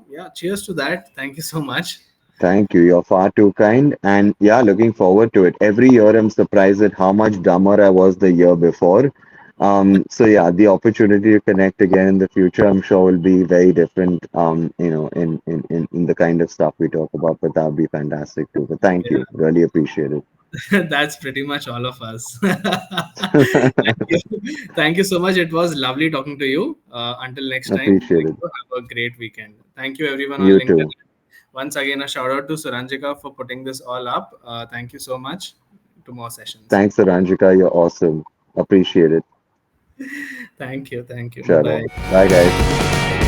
yeah, cheers to that. Thank you so much. Thank you. You're far too kind. And yeah, looking forward to it. Every year I'm surprised at how much dumber I was the year before. So yeah, the opportunity to connect again in the future, I'm sure will be very different, in the kind of stuff we talk about, but that would be fantastic too. But thank you. Really appreciate it. That's pretty much all of us. Thank you. Thank you so much. It was lovely talking to you. Until next time, Appreciate thank it. you. Have a great weekend. Thank you, everyone on You LinkedIn. too. Once again, a shout out to Suranjika for putting this all up. Thank you so much. To more sessions. Thanks, Aranjika. You're awesome. Appreciate it. Thank you. Thank you. Bye Chalo. bye. Bye, guys.